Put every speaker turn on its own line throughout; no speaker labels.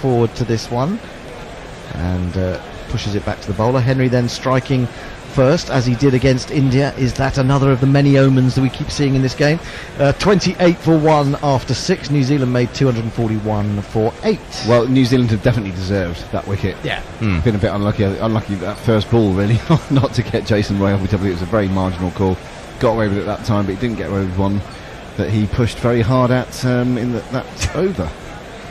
forward to this one and pushes it back to the bowler. Henry then striking first, as he did against India. Is that another of the many omens that we keep seeing in this game? 28 for 1 after 6. New Zealand made 241 for 8.
Well, New Zealand have definitely deserved that wicket.
Yeah.
Been a bit unlucky that first ball, really, not to get Jason Roy off WW. It was a very marginal call. Got away with it that time, but he didn't get away with one that he pushed very hard at in that over.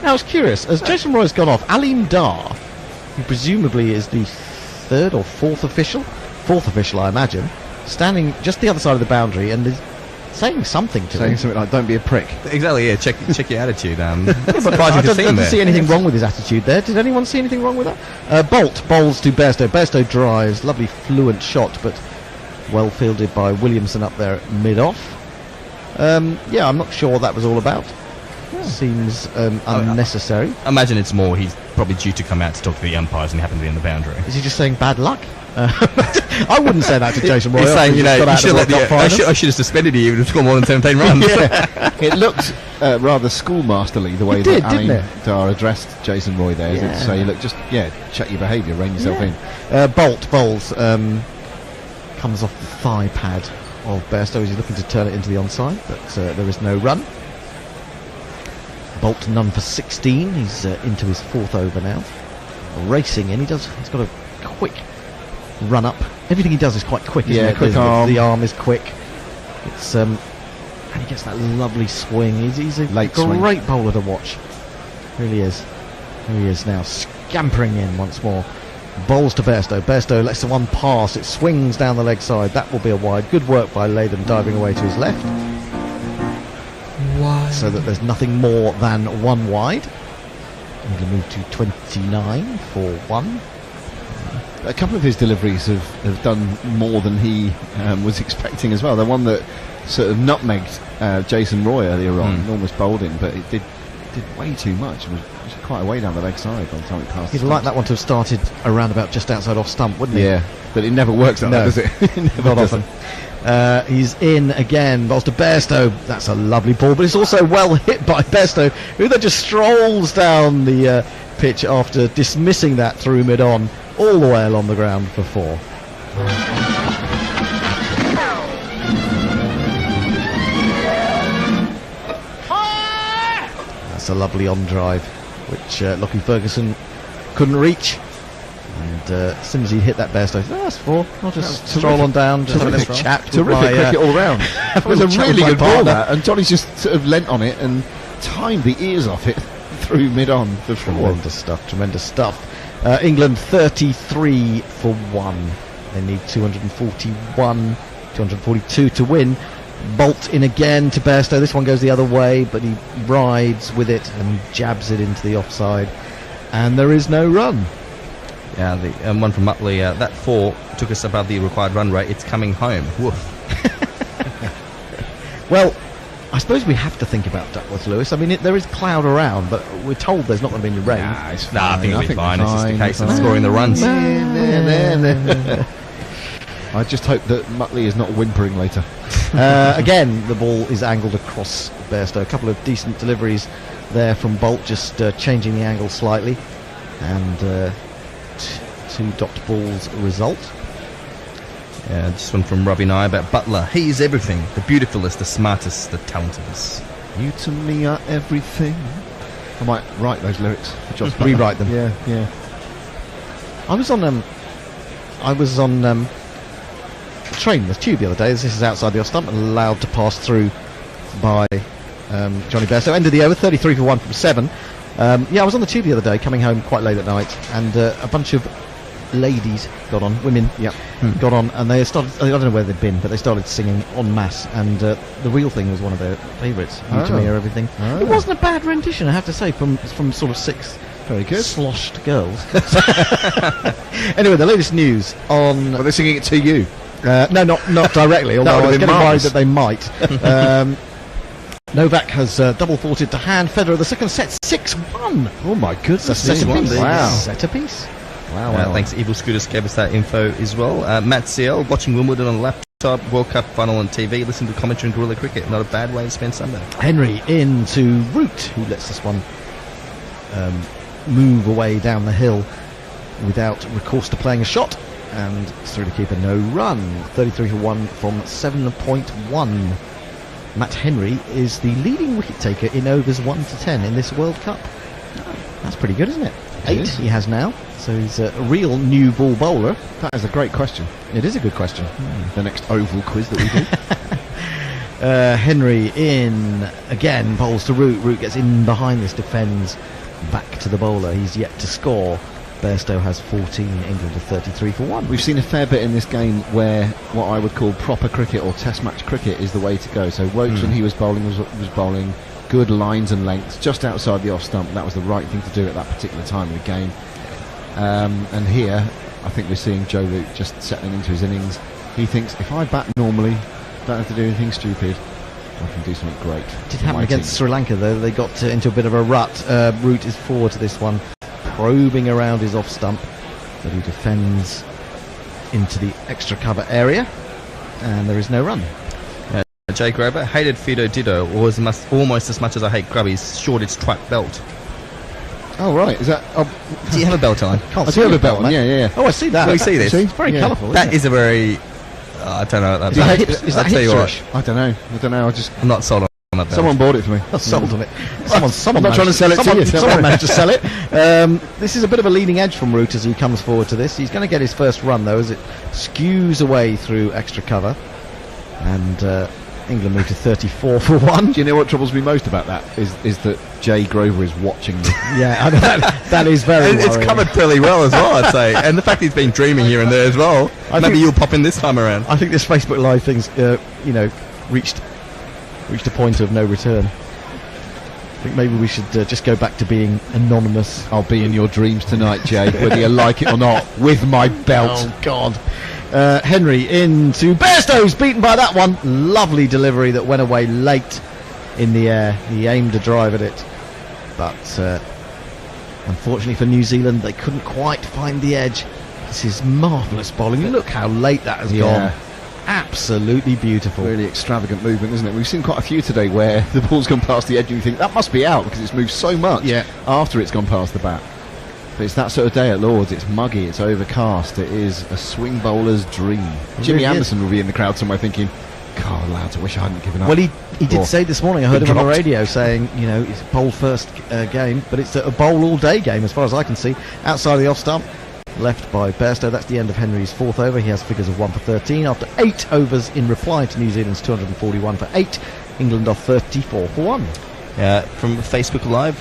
Now, I was curious, as Jason Roy's gone off, Aleem Dar, who presumably is the third or fourth official, I imagine, standing just the other side of the boundary and is saying something to him.
Saying something like, don't be a prick.
Exactly, yeah, check your attitude.
I don't see anything wrong with his attitude there. Did anyone see anything wrong with that? Boult bowls to Bairstow. Bairstow drives, lovely fluent shot, but well fielded by Williamson up there at mid-off. Yeah, I'm not sure what that was all about. Seems unnecessary.
I imagine it's more he's probably due to come out to talk to the umpires and he happened to be in the boundary.
Is he just saying bad luck? I wouldn't say that to Jason Roy.
He's saying, I should have suspended you even if you scored more than 17 runs.
It looked rather schoolmasterly the way that Aleem Dar addressed Jason Roy there.
Yeah.
So you look, just check your behaviour, rein yourself in.
Boult bowls, comes off the thigh pad of Bairstow as he's looking to turn it into the onside, but there is no run. Boult none for 16. He's into his 4th over now. Racing in. He's got a quick run up. Everything he does is quite quick, isn't it?
Quick arm.
The arm is quick. It's and he gets that lovely swing. He's a great bowler to watch. Really is. Here he is now, scampering in once more. Bowls to Bairstow. Bairstow lets the one pass. It swings down the leg side. That will be a wide. Good work by Latham, diving away to his left. Wide. So that there's nothing more than one wide. I'm going to move to 29 for 1.
A couple of his deliveries have done more than he was expecting as well. The one that sort of nutmegged Jason Roy earlier on, almost bowled him, but it did way too much. It was quite a way down the leg side by the time it passed.
He'd like that one to have started around about just outside off stump, wouldn't he?
Yeah, but it never works like that, does it?
Not often. He's in again, bowls to Bairstow. That's a lovely ball, but it's also well hit by Bairstow, who then just strolls down the pitch after dismissing that through mid-on, all the way along the ground for 4. That's a lovely on drive, which Lockie Ferguson couldn't reach. And as soon as he hit that Bairstow, that's 4. I'll just stroll on down, just have a little chat.
Terrific cricket all round. It was a really good ball, that, and Johnny's just sort of leant on it and timed the ears off it through mid-on for 4.
Tremendous stuff. England 33 for 1. They need 241, 242 to win. Boult in again to Bairstow. This one goes the other way, but he rides with it and jabs it into the offside, and there is no run.
Yeah, the one from Mutley, that 4 took us above the required run rate. It's coming home. Woof.
Well, I suppose we have to think about Duckworth Lewis. I mean, there is cloud around, but we're told there's not going to be any rain.
I think it'll be fine. It's just a case of scoring the runs.
I just hope that Mutley is not whimpering later.
Again, the ball is angled across Bairstow. A couple of decent deliveries there from Boult, just changing the angle slightly. And 2 dot balls result.
Yeah, this one from Robbie and I about Butler. He's everything. The beautifulest, the smartest, the talentedest.
You to me are everything. I might write those lyrics for Josh Butler.
Rewrite them.
Yeah.
I was on the train, the tube the other day. This is outside the off stump and allowed to pass through by Jonny Bairstow. Ended the over, 33 for 1 from 7. I was on the tube the other day, coming home quite late at night, and a bunch of ladies got on, women, got on, and they started, I don't know where they'd been, but they started singing en masse, and the real thing was one of their favourites, You to Me or Everything. It wasn't a bad rendition, I have to say, from sort of 6
very good
sloshed girls. Anyway, the latest news on...
Well, they're singing it to you.
No, not directly, although I was getting worried that they might. Novak has double faulted to hand Federer the second set, 6-1.
Oh my goodness,
set a piece.
Wow.
Set a piece.
Wow.
Thanks, Evil Scooters gave us that info as well. Matt CL, watching Wimbledon on the laptop, World Cup final on TV, listen to commentary and guerrilla cricket. Not a bad way to spend Sunday.
Henry into Root, who lets this one move away down the hill without recourse to playing a shot, and through to keeper, no run. 33 for 1 from 7.1. Matt Henry is the leading wicket taker in overs 1 to 10 in this World Cup. That's pretty good, isn't it? 8 he has now, so he's a real new ball bowler.
That is a great question.
It is a good question.
The next oval quiz that we do.
Henry in again, bowls to Root. Root gets in behind this, defends back to the bowler. He's yet to score. Bairstow has 14, England are 33 for 1.
We've seen a fair bit in this game where what I would call proper cricket or test match cricket is the way to go. So Foakes, when he was bowling, was bowling good lines and lengths just outside the off stump. That was the right thing to do at that particular time of the game. And here, I think we're seeing Joe Root just settling into his innings. He thinks, if I bat normally, don't have to do anything stupid, I can do something great.
Did happen against Sri Lanka though. They got into a bit of a rut. Root is forward to this one, probing around his off stump, but he defends into the extra cover area, and there is no run.
Jay Grover, hated Fido Ditto, almost as much as I hate Grubby's Shoreditch twat belt.
Oh right, is that?
Do you have a belt on?
Can't
I
see
do have
it,
a belt on.
mate.
Yeah.
Oh, I see that.
Can we see this?
It's very colourful.
That is a very... I don't know.
Is that hipsterish?
I don't know.
I'm not sold on that belt.
Someone bought it for me.
Not sold on it. Someone
I'm not trying to sell it to you.
Someone managed to sell it. This is a bit of a leading edge from Root as he comes forward to this. He's going to get his first run though, as it skews away through extra cover, and England move to 34 for 1.
Do you know what troubles me most about that is that Jay Grover is watching me.
Yeah, I know, that is very
It's
worrying.
covered fairly well as well, I'd say. And the fact he's been dreaming here and there as well. Maybe you'll pop in this time around.
I think this Facebook Live thing's, reached a point of no return. I think maybe we should just go back to being anonymous.
I'll be in your dreams tonight, Jay, whether you like it or not, with my belt.
Oh, God. Henry into Bairstow's beaten by that one. Lovely delivery that went away late in the air. He aimed a drive at it, but unfortunately for New Zealand, they couldn't quite find the edge. This is marvellous bowling. Look how late that has gone. Absolutely beautiful.
Really extravagant movement, isn't it? We've seen quite a few today where the ball's gone past the edge and you think that must be out because it's moved so much after it's gone past the bat. But it's that sort of day at Lord's. It's muggy, it's overcast, it is a swing bowler's dream. Jimmy Anderson will be in the crowd somewhere thinking, God, lads, I wish I hadn't given up.
Well, he did say this morning, I heard him on the
dropped.
radio saying, it's a bowl first game, but it's a bowl all day game as far as I can see. Outside of the off stump, left by Bairstow. That's the end of Henry's fourth over. He has figures of 1 for 13 after 8 overs in reply to New Zealand's 241 for 8. England are 34 for 1.
From Facebook Live,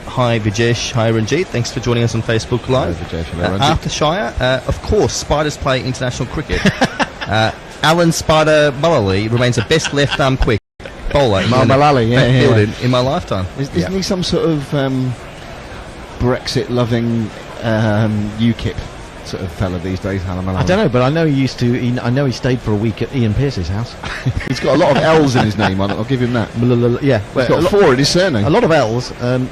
hi Vijesh, hi Ranjit, thanks for joining us on Facebook Live.
Hello, Vijesh, hello, Ranjit.
After Shire, of course, Spiders play international cricket. Alan Spider Mullally remains the best left-arm quick bowler in my lifetime.
Isn't he some sort of Brexit-loving UKIP sort of fella these days, Alan Mullally?
I don't know, but I know I know he stayed for a week at Ian Pearce's house.
He's got a lot of L's in his name, I'll give him that.
Yeah,
He's got 4 in his surname.
a lot of L's,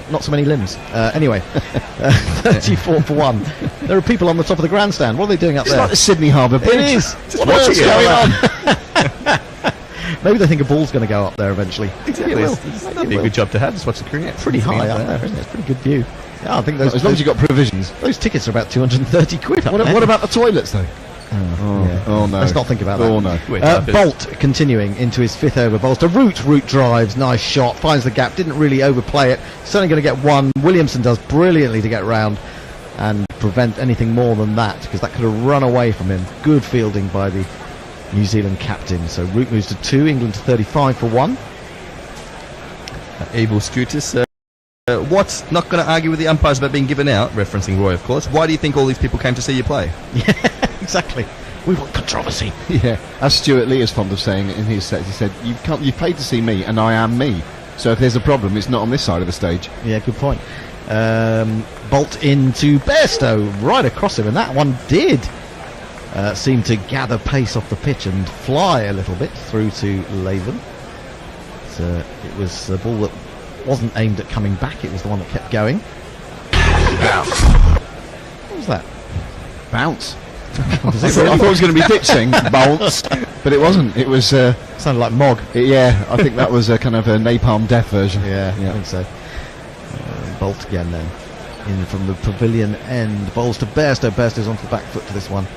not so many limbs. Anyway, 34 for 1. There are people on the top of the grandstand. What are they doing up
It's
there?
like the Sydney Harbour Bridge.
It is.
What else going on?
Maybe they think a ball's going to go up there eventually.
Exactly. That'd be a good job to have, just watch the cricket.
Pretty high up there, isn't it? It's a pretty good view. Yeah, I think
As long as you've got provisions.
those tickets are about 230 quid.
What about the toilets, though? Oh no.
Let's not think about that.
Oh no.
Boult continuing into his 5th over. Bowls to Root. Root drives. Nice shot. Finds the gap. Didn't really overplay it. Certainly going to get one. Williamson does brilliantly to get round and prevent anything more than that, because that could have run away from him. Good fielding by the New Zealand captain. So Root moves to 2. England to 35 for 1.
Evil Scutus. What's not going to argue with the umpires about being given out, referencing Roy, of course. Why do you think all these people came to see you play?
Yeah, exactly. We want controversy.
Yeah, as Stuart Lee is fond of saying in his sets, he said, you paid to see me, and I am me. So if there's a problem, it's not on this side of the stage.
Yeah, good point. Boult into Bairstow, right across him, and that one did seem to gather pace off the pitch and fly a little bit through to Latham. It was a ball that wasn't aimed at coming back, it was the one that kept going.
Bounce.
What was that?
Bounce.
Was
I
it
thought
really?
it was going to be Ditch saying bounce, but it wasn't. It was...
Sounded like Mog.
I think that was a kind of a Napalm Death version.
Yeah, I think so. Boult again then. In from the pavilion end, bowls to Bairstow. Bairstow's onto the back foot to this one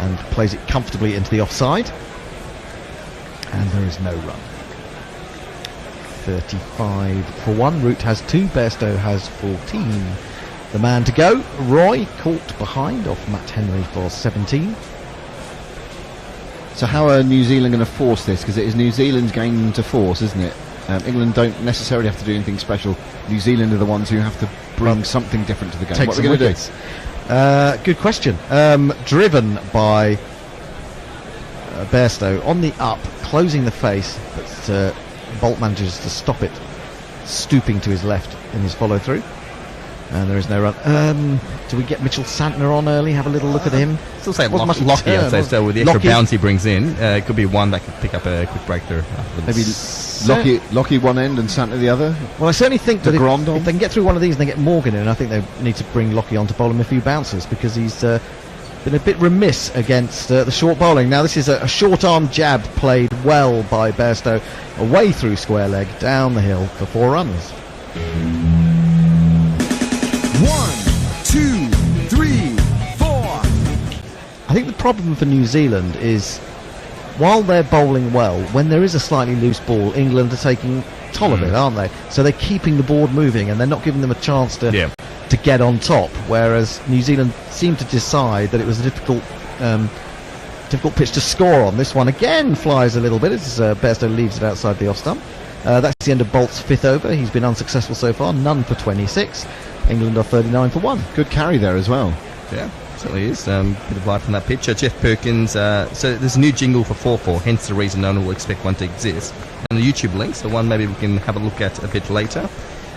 and plays it comfortably into the offside. And there is no run. 35 for 1. Root has 2. Bairstow has 14. The man to go, Roy, caught behind off Matt Henry for 17.
So how are New Zealand going to force this? Because it is New Zealand's game to force, isn't it? England don't necessarily have to do anything special. New Zealand are the ones who have to bring something different to the game. What are they going to do?
Good question. Driven by Bairstow on the up, closing the face, but Boult manages to stop it, stooping to his left in his follow through. And there is no run. Do we get Mitchell Santner on early? Have a little look at him.
Still say Lockie, I'd say. So with the extra bounce he brings in, it could be one that could pick up a quick breakthrough.
Maybe Lockie one end and Santner the other.
Well, I certainly think that if they can get through one of these and they get Morgan in, I think they need to bring Lockie on to bowl him a few bounces, because he's been a bit remiss against the short bowling. Now this is a short arm jab played well by Bairstow, away through square leg, down the hill for 4 runs.
1, 2, 3, 4.
I think the problem for New Zealand is, while they're bowling well, when there is a slightly loose ball, England are taking toll of it, aren't they? So they're keeping the board moving and they're not giving them a chance to get on top, whereas New Zealand seemed to decide that it was a difficult pitch to score on. This one again flies a little bit as Bairstow leaves it outside the off stump. That's the end of Boult's 5th over. He's been unsuccessful so far, none for 26. England are 39 for 1.
Good carry there as well.
Yeah, certainly is. Bit of life on that pitch. Jeff Perkins, so there's a new jingle for 4-4, hence the reason no one will expect one to exist. And the YouTube link, so one maybe we can have a look at a bit later.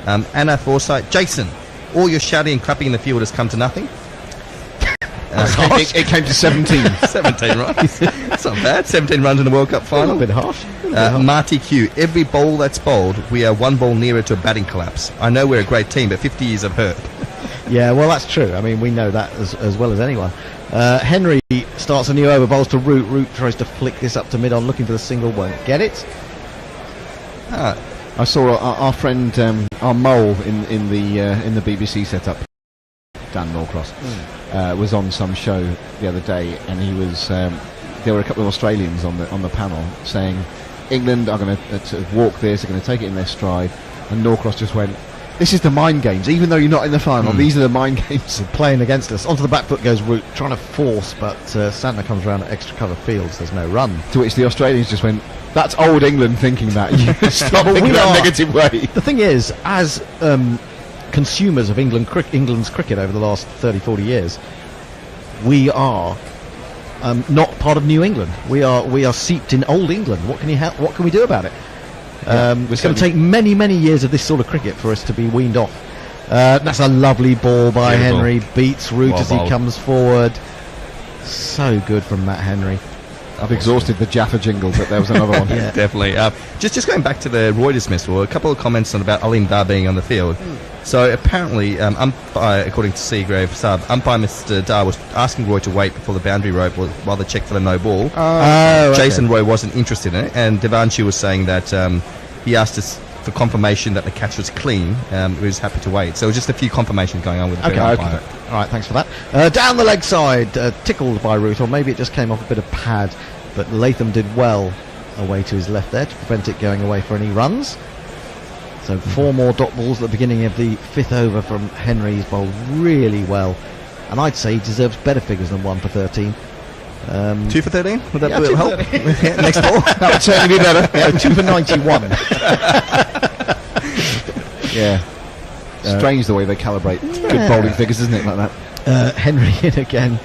Anna Forsyth, Jason, all your shouting and clapping in the field has come to nothing.
It came to 17.
17 runs. That's not bad. 17 runs in the World Cup final.
A bit harsh.
Marty Q, every bowl that's bowled, we are one ball nearer to a batting collapse. I know we're a great team, but 50 years of hurt.
Yeah, well, that's true. I mean, we know that as well as anyone. Henry starts a new over, bowls to Root. Root tries to flick this up to mid-on, looking for the single, won't get it.
I saw our friend, our mole in the BBC setup, Dan Norcross, was on some show the other day, and he was. There were a couple of Australians on the panel saying England are going to walk this, they're going to take it in their stride, and Norcross just went, "This is the mind games. Even though you're not in the final, these are the mind games
playing against us." Onto the back foot goes Root, trying to force, but Santner comes around at extra cover fields. There's no run.
To which the Australians just went, "That's old England thinking that." You stop thinking that negative way.
The thing is, as consumers of England's cricket over the last 30-40 years, we are not part of New England. We are seeped in old England. What can we do about it? It's going to take many years of this sort of cricket for us to be weaned off. That's a lovely ball by Henry. Beats Root as he comes forward. So good from Matt Henry.
I've exhausted the Jaffa jingle, but there was another one.
Yeah, definitely. Just going back to the Roy dismissal, a couple of comments about Ollie Dar being on the field. So apparently, umpire, according to Seagrave Sub, umpire Mr. Dar was asking Roy to wait before the boundary rope while they checked for the no ball. Jason Roy wasn't interested in it, and Devanshi was saying that he asked us for confirmation that the catch was clean. He was happy to wait. So it was just a few confirmations going on with the umpire.
All right, thanks for that. Down the leg side, tickled by Root, or maybe it just came off a bit of pad, but Latham did well away to his left there to prevent it going away for any runs. So 4 more dot balls at the beginning of the 5th over from Henry. He's bowled really well, and I'd say he deserves better figures than 1 for 13.
2 for 13? Would that help?
Next ball?
That would certainly be better.
2 for 91.
Yeah. Strange the way they calibrate good bowling figures, isn't it, like that?
Henry in again.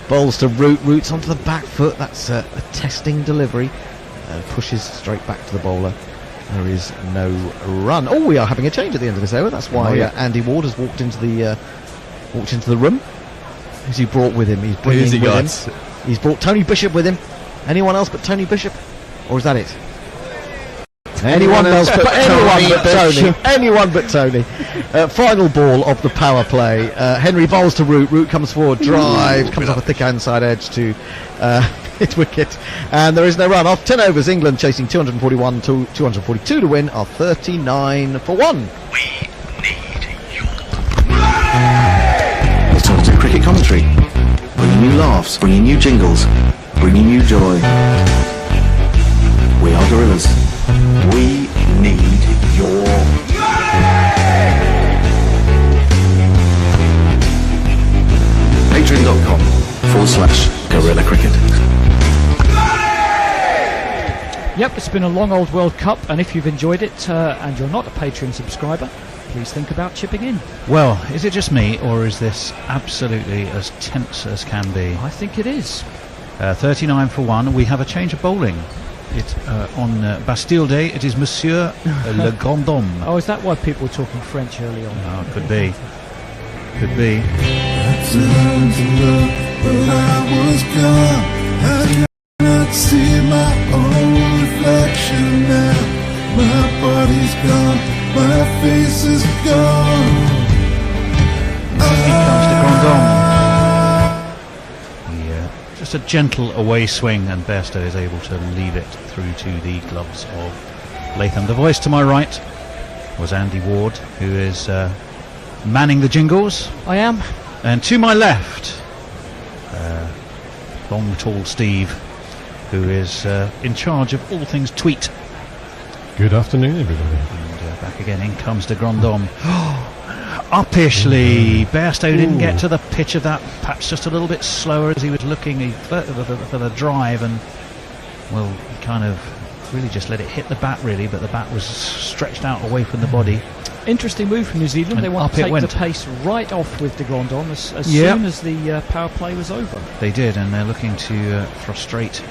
Bowls to Root. Root's onto the back foot. That's a testing delivery. Pushes straight back to the bowler. There is no run. Oh, we are having a change at the end of this over. That's why Andy Ward has walked into the room. Who's he brought with him? He's bringing with him. He's brought Tony Bishop with him. Anyone else but Tony Bishop? Or is that it? Anyone else but Tony. Anyone but Tony. Final ball of the power play. Henry bowls to Root. Root comes forward, drives, comes off a thick handside edge to hit wicket. And there is no run. Off 10 overs, England chasing 241 to 242 to win are 39 for 1.
We need you.
commentary, bringing you laughs, bringing you jingles, bringing you joy. We are Gorillas. We need your Patreon.com/Gorilla Cricket.
Yep, it's been a long old World Cup, and if you've enjoyed it and you're not a Patreon subscriber, please think about chipping in.
Well, is it just me, or is this absolutely as tense as can be?
I think it is.
39 for 1. We have a change of bowling. It on Bastille Day, it is Monsieur Le Grand Homme.
Oh, is that why people were talking French early on?
Oh, could be. Could be.
See my own reflection now. My body's gone, my face is gone.
Here comes the Grand Homme. Yeah, just a gentle away swing, and Bairstow is able to leave it through to the gloves of Latham. The voice to my right was Andy Ward, who is manning the jingles.
I am.
And to my left, long tall Steve, who is in charge of all things tweet.
Good afternoon, everybody.
And back again, in comes the Grand Homme. Uppishly, Bairstow didn't get to the pitch of that, perhaps just a little bit slower as he was looking for the drive, and well, he kind of really just let it hit the bat really, but the bat was stretched out away from the body.
Interesting move from New Zealand.
And
they want to
up it
take the
went.
pace right off with the Grand Homme as
Yep.
soon as the power play was over.
They did, and they're looking to frustrate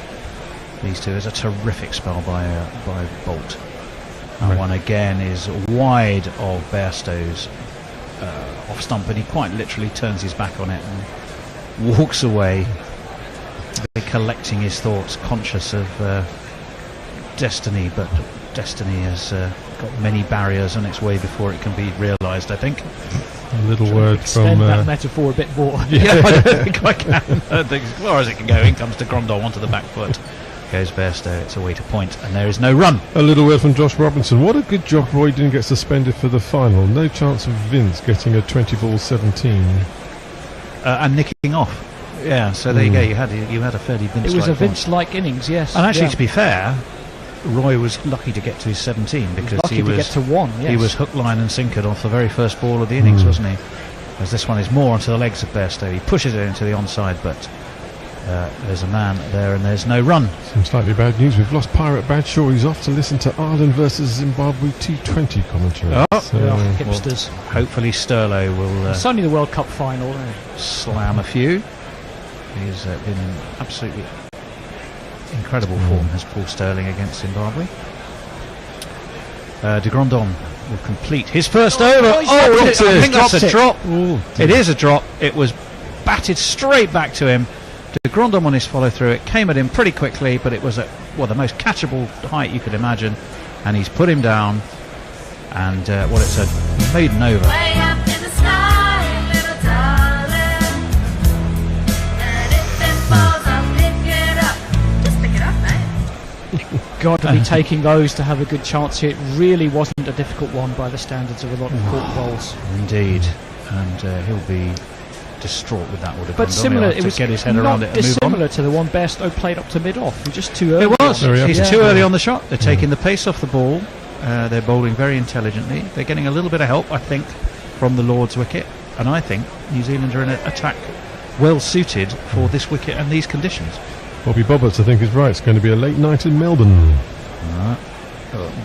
these two. It's a terrific spell by Boult. That one again is wide of Bairstow's off stump, and he quite literally turns his back on it and walks away, collecting his thoughts, conscious of destiny, but destiny has got many barriers on its way before it can be realised, I think.
A little word
Extend
from...
that metaphor a bit more.
Yeah, I don't think I can. I think as far as it can go, in comes the Grand Homme onto the back foot. Goes Bairstow, it's away to point, and there is no run.
A little word from Josh Robinson. What a good job Roy didn't get suspended for the final. No chance of Vince getting a 20-ball 17.
And nicking off. Yeah, so there you go. You had a fairly Vince-like
It was a
one.
Vince-like innings, yes.
And actually,
yeah.
to be fair, Roy was lucky to get to his 17 because
Lucky
he
to
was
get to one, yes.
he was hook, line, and sinkered off the very first ball of the innings, wasn't he? As this one is more onto the legs of Bairstow. He pushes it into the onside, but there's a man there, and there's no run.
Some slightly bad news. We've lost Pirate Badshaw. He's off to listen to Ireland versus Zimbabwe T20 commentary.
Hipsters.
Well, hopefully Sterlo will
It's only the World Cup final.
slam a few. He's been in absolutely incredible form, has Paul Sterling against Zimbabwe. De Grand Homme will complete his first over. I think that's a drop. It is a drop. It was batted straight back to him. De Grand Homme on his follow through. It came at him pretty quickly, but it was at the most catchable height you could imagine, and he's put him down. And it's a maiden over.
Way up in the sky, little darling. And if it falls, I'll pick it up. Just pick it up, mate.
Got to be taking those to have a good chance here. It really wasn't a difficult one by the standards of a lot of court bowls.
Indeed, and he'll be distraught with that.
But similar,
it was get his head
not
around it and move on.
dissimilar to the one Bairstow played up to mid-off. Just too early.
It was. He's
Yeah.
too early on the shot. They're taking the pace off the ball. They're bowling very intelligently. They're getting a little bit of help, I think, from the Lord's wicket. And I think New Zealand are in an attack well suited for this wicket and these conditions.
Bobby Bobberts, I think, is right. It's going to be a late night in Melbourne.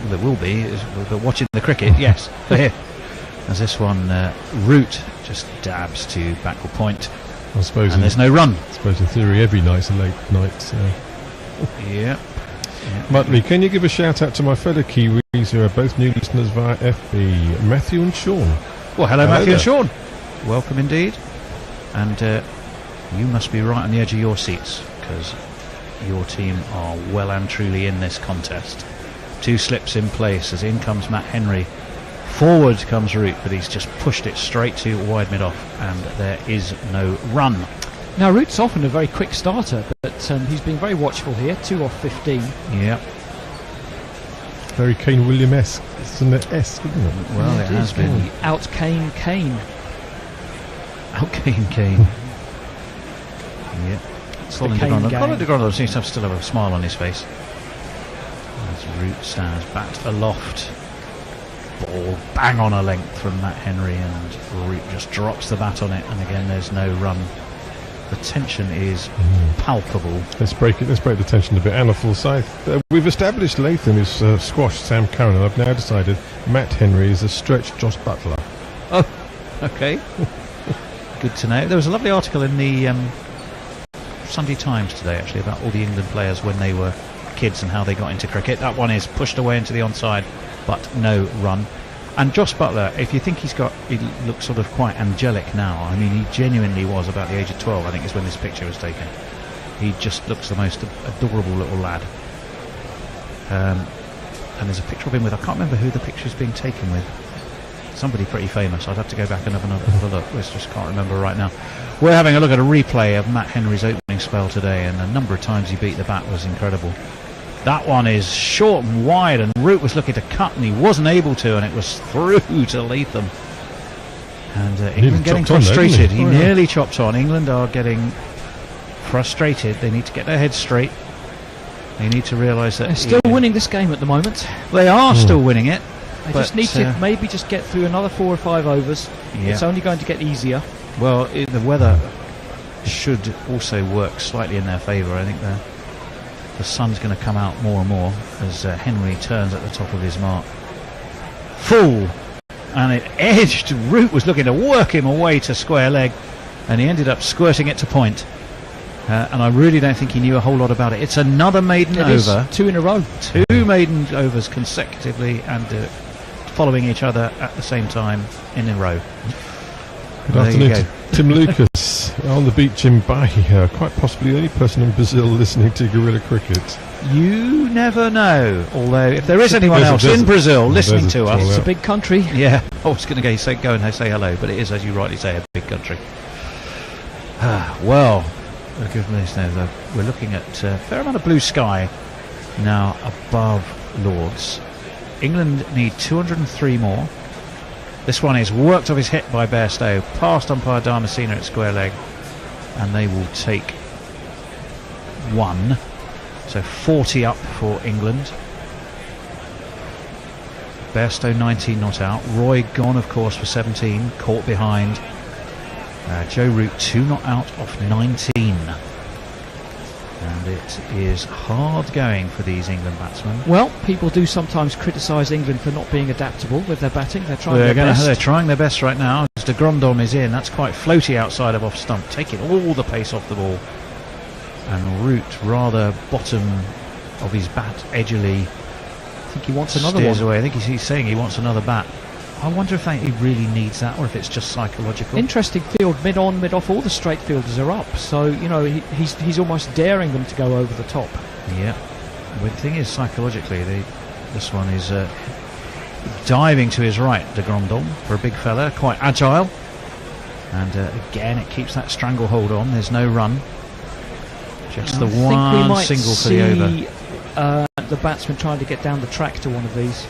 There will be. We're watching the cricket, yes. Here. As this one, Root just dabs to backward point.
I suppose.
And there's no run.
I suppose in theory every night's a late night. So.
Yeah.
Muttley, can you give a shout out to my fellow Kiwis who are both new listeners via FB, Matthew and Sean?
Well, hello Matthew
there.
and Sean. Welcome indeed. And you must be right on the edge of your seats, because your team are well and truly in this contest. Two slips in place as in comes Matt Henry. Forward comes Root, but he's just pushed it straight to wide mid-off, and there is no run.
Now Root's often a very quick starter, but he's been very watchful here. 2 off 15.
Yeah.
Very Kane William-esque. It's an S, isn't it?
Well, it has been.
Out Kane.
Out Kane. Yeah.
It's
Colin
the Kane
de
gang.
Grandel seems to still have a smile on his face. As Root stands bat aloft. Ball bang on a length from Matt Henry, and Root just drops the bat on it, and again there's no run. The tension is palpable.
Let's break it. Let's break the tension a bit. And a full side. We've established Latham is squashed Sam Curran, and I've now decided Matt Henry is a stretched Josh Butler.
Oh, okay. Good to know. There was a lovely article in the Sunday Times today, actually, about all the England players when they were kids and how they got into cricket. That one is pushed away into the onside, but no run. And Josh Butler, if you think he looks sort of quite angelic now. I mean, he genuinely was about the age of 12, I think, is when this picture was taken. He just looks the most adorable little lad. And there's a picture of him with, I can't remember who the picture's being taken with. Somebody pretty famous. I'd have to go back and have another look. I just can't remember right now. We're having a look at a replay of Matt Henry's opening spell today, and the number of times he beat the bat was incredible. That one is short and wide, and Root was looking to cut, and he wasn't able to, and it was through to Latham. And England getting frustrated. He nearly chopped on. England are getting frustrated. They need to get their heads straight. They need to realise that
they're still winning this game at the moment.
They are still winning it.
They just need to maybe just get through another 4 or 5 overs.
Yeah.
It's only going to get easier.
Well, the weather should also work slightly in their favour. I think the sun's going to come out more and more as Henry turns at the top of his mark. Full, and it edged. Root was looking to work him away to square leg, and he ended up squirting it to point. And I really don't think he knew a whole lot about it. It's another maiden over.
2 in a row.
2 maiden overs consecutively and following each other at the same time in a row.
Good afternoon to Tim Lucas on the beach in Bahia, quite possibly the only person in Brazil listening to guerrilla cricket.
You never know, although if there is anyone else in Brazil listening to us,
it's a big country.
Yeah, I was going to go and say hello, but it is, as you rightly say, a big country. Well, goodness knows, we're looking at a fair amount of blue sky now above Lords. England need 203 more. This one is worked off his hit by Bairstow, past umpire Damascena at square leg, and they will take 1. So 40 up for England. Bairstow 19 not out. Roy gone, of course, for 17, caught behind. Joe Root 2 not out off 19. And it is hard going for these England batsmen.
Well, people do sometimes criticise England for not being adaptable with their batting. They're trying their best.
They're trying their best right now. As de Grandel is in, that's quite floaty outside of off stump, taking all the pace off the ball. And Root, rather bottom of his bat, edgily.
I think he wants another one.
Away. I think he's saying he wants another bat. I wonder if he really needs that, or if it's just psychological.
Interesting field, mid-on, mid-off. All the straight fielders are up, so you know he's almost daring them to go over the top.
Yeah. The thing is, psychologically, this one is diving to his right, de Grandel, for a big fella, quite agile, and again it keeps that stranglehold on. There's no run, just the one single for the over.
The batsman trying to get down the track to one of these.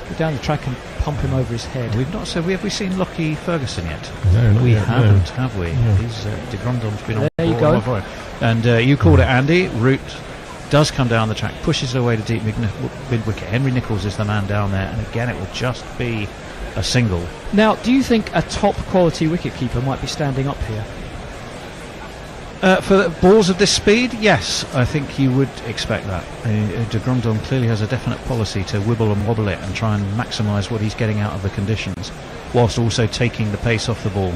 Go down the track and pump him over his head.
We've not said, have we seen Lockie Ferguson yet?
No, not
we
yet,
haven't,
no.
have we?
No.
He's de Grandel's been on.
There you go.
And you called it, Andy. Root does come down the track, pushes it away to deep mid-wicket. Henry Nicholls is the man down there, and again it will just be a single.
Now, do you think a top quality wicketkeeper might be standing up here?
For balls of this speed, yes, I think you would expect that. De Grandel clearly has a definite policy to wibble and wobble it and try and maximise what he's getting out of the conditions, whilst also taking the pace off the ball.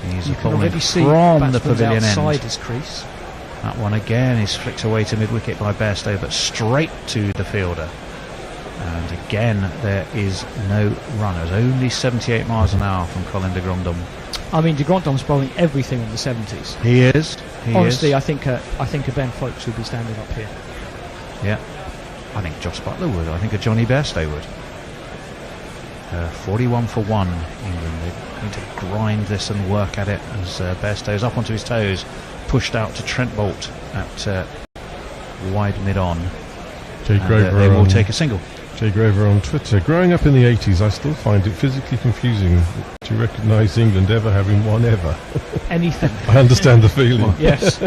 He's
you can already see
from the pavilion
outside
end.
his crease.
That one again is flicked away to mid-wicket by Bairstow, but straight to the fielder. And again, there is no run. It was only 78 miles an hour from Colin de Grandel.
I mean, de Grandel's bowling everything in the 70s.
He is.
Honestly, I think a Ben Foakes would be standing up here.
Yeah. I think Josh Butler would. I think a Jonny Bairstow would. 41 for 1, England. They need to grind this and work at it as Bairstow's up onto his toes, pushed out to Trent Boult at wide mid-on.
Jake Grover
they will take a single.
Jay Graver on Twitter. Growing up in the 80s, I still find it physically confusing to recognise England ever having won ever.
Anything.
I understand the feeling.
Yes.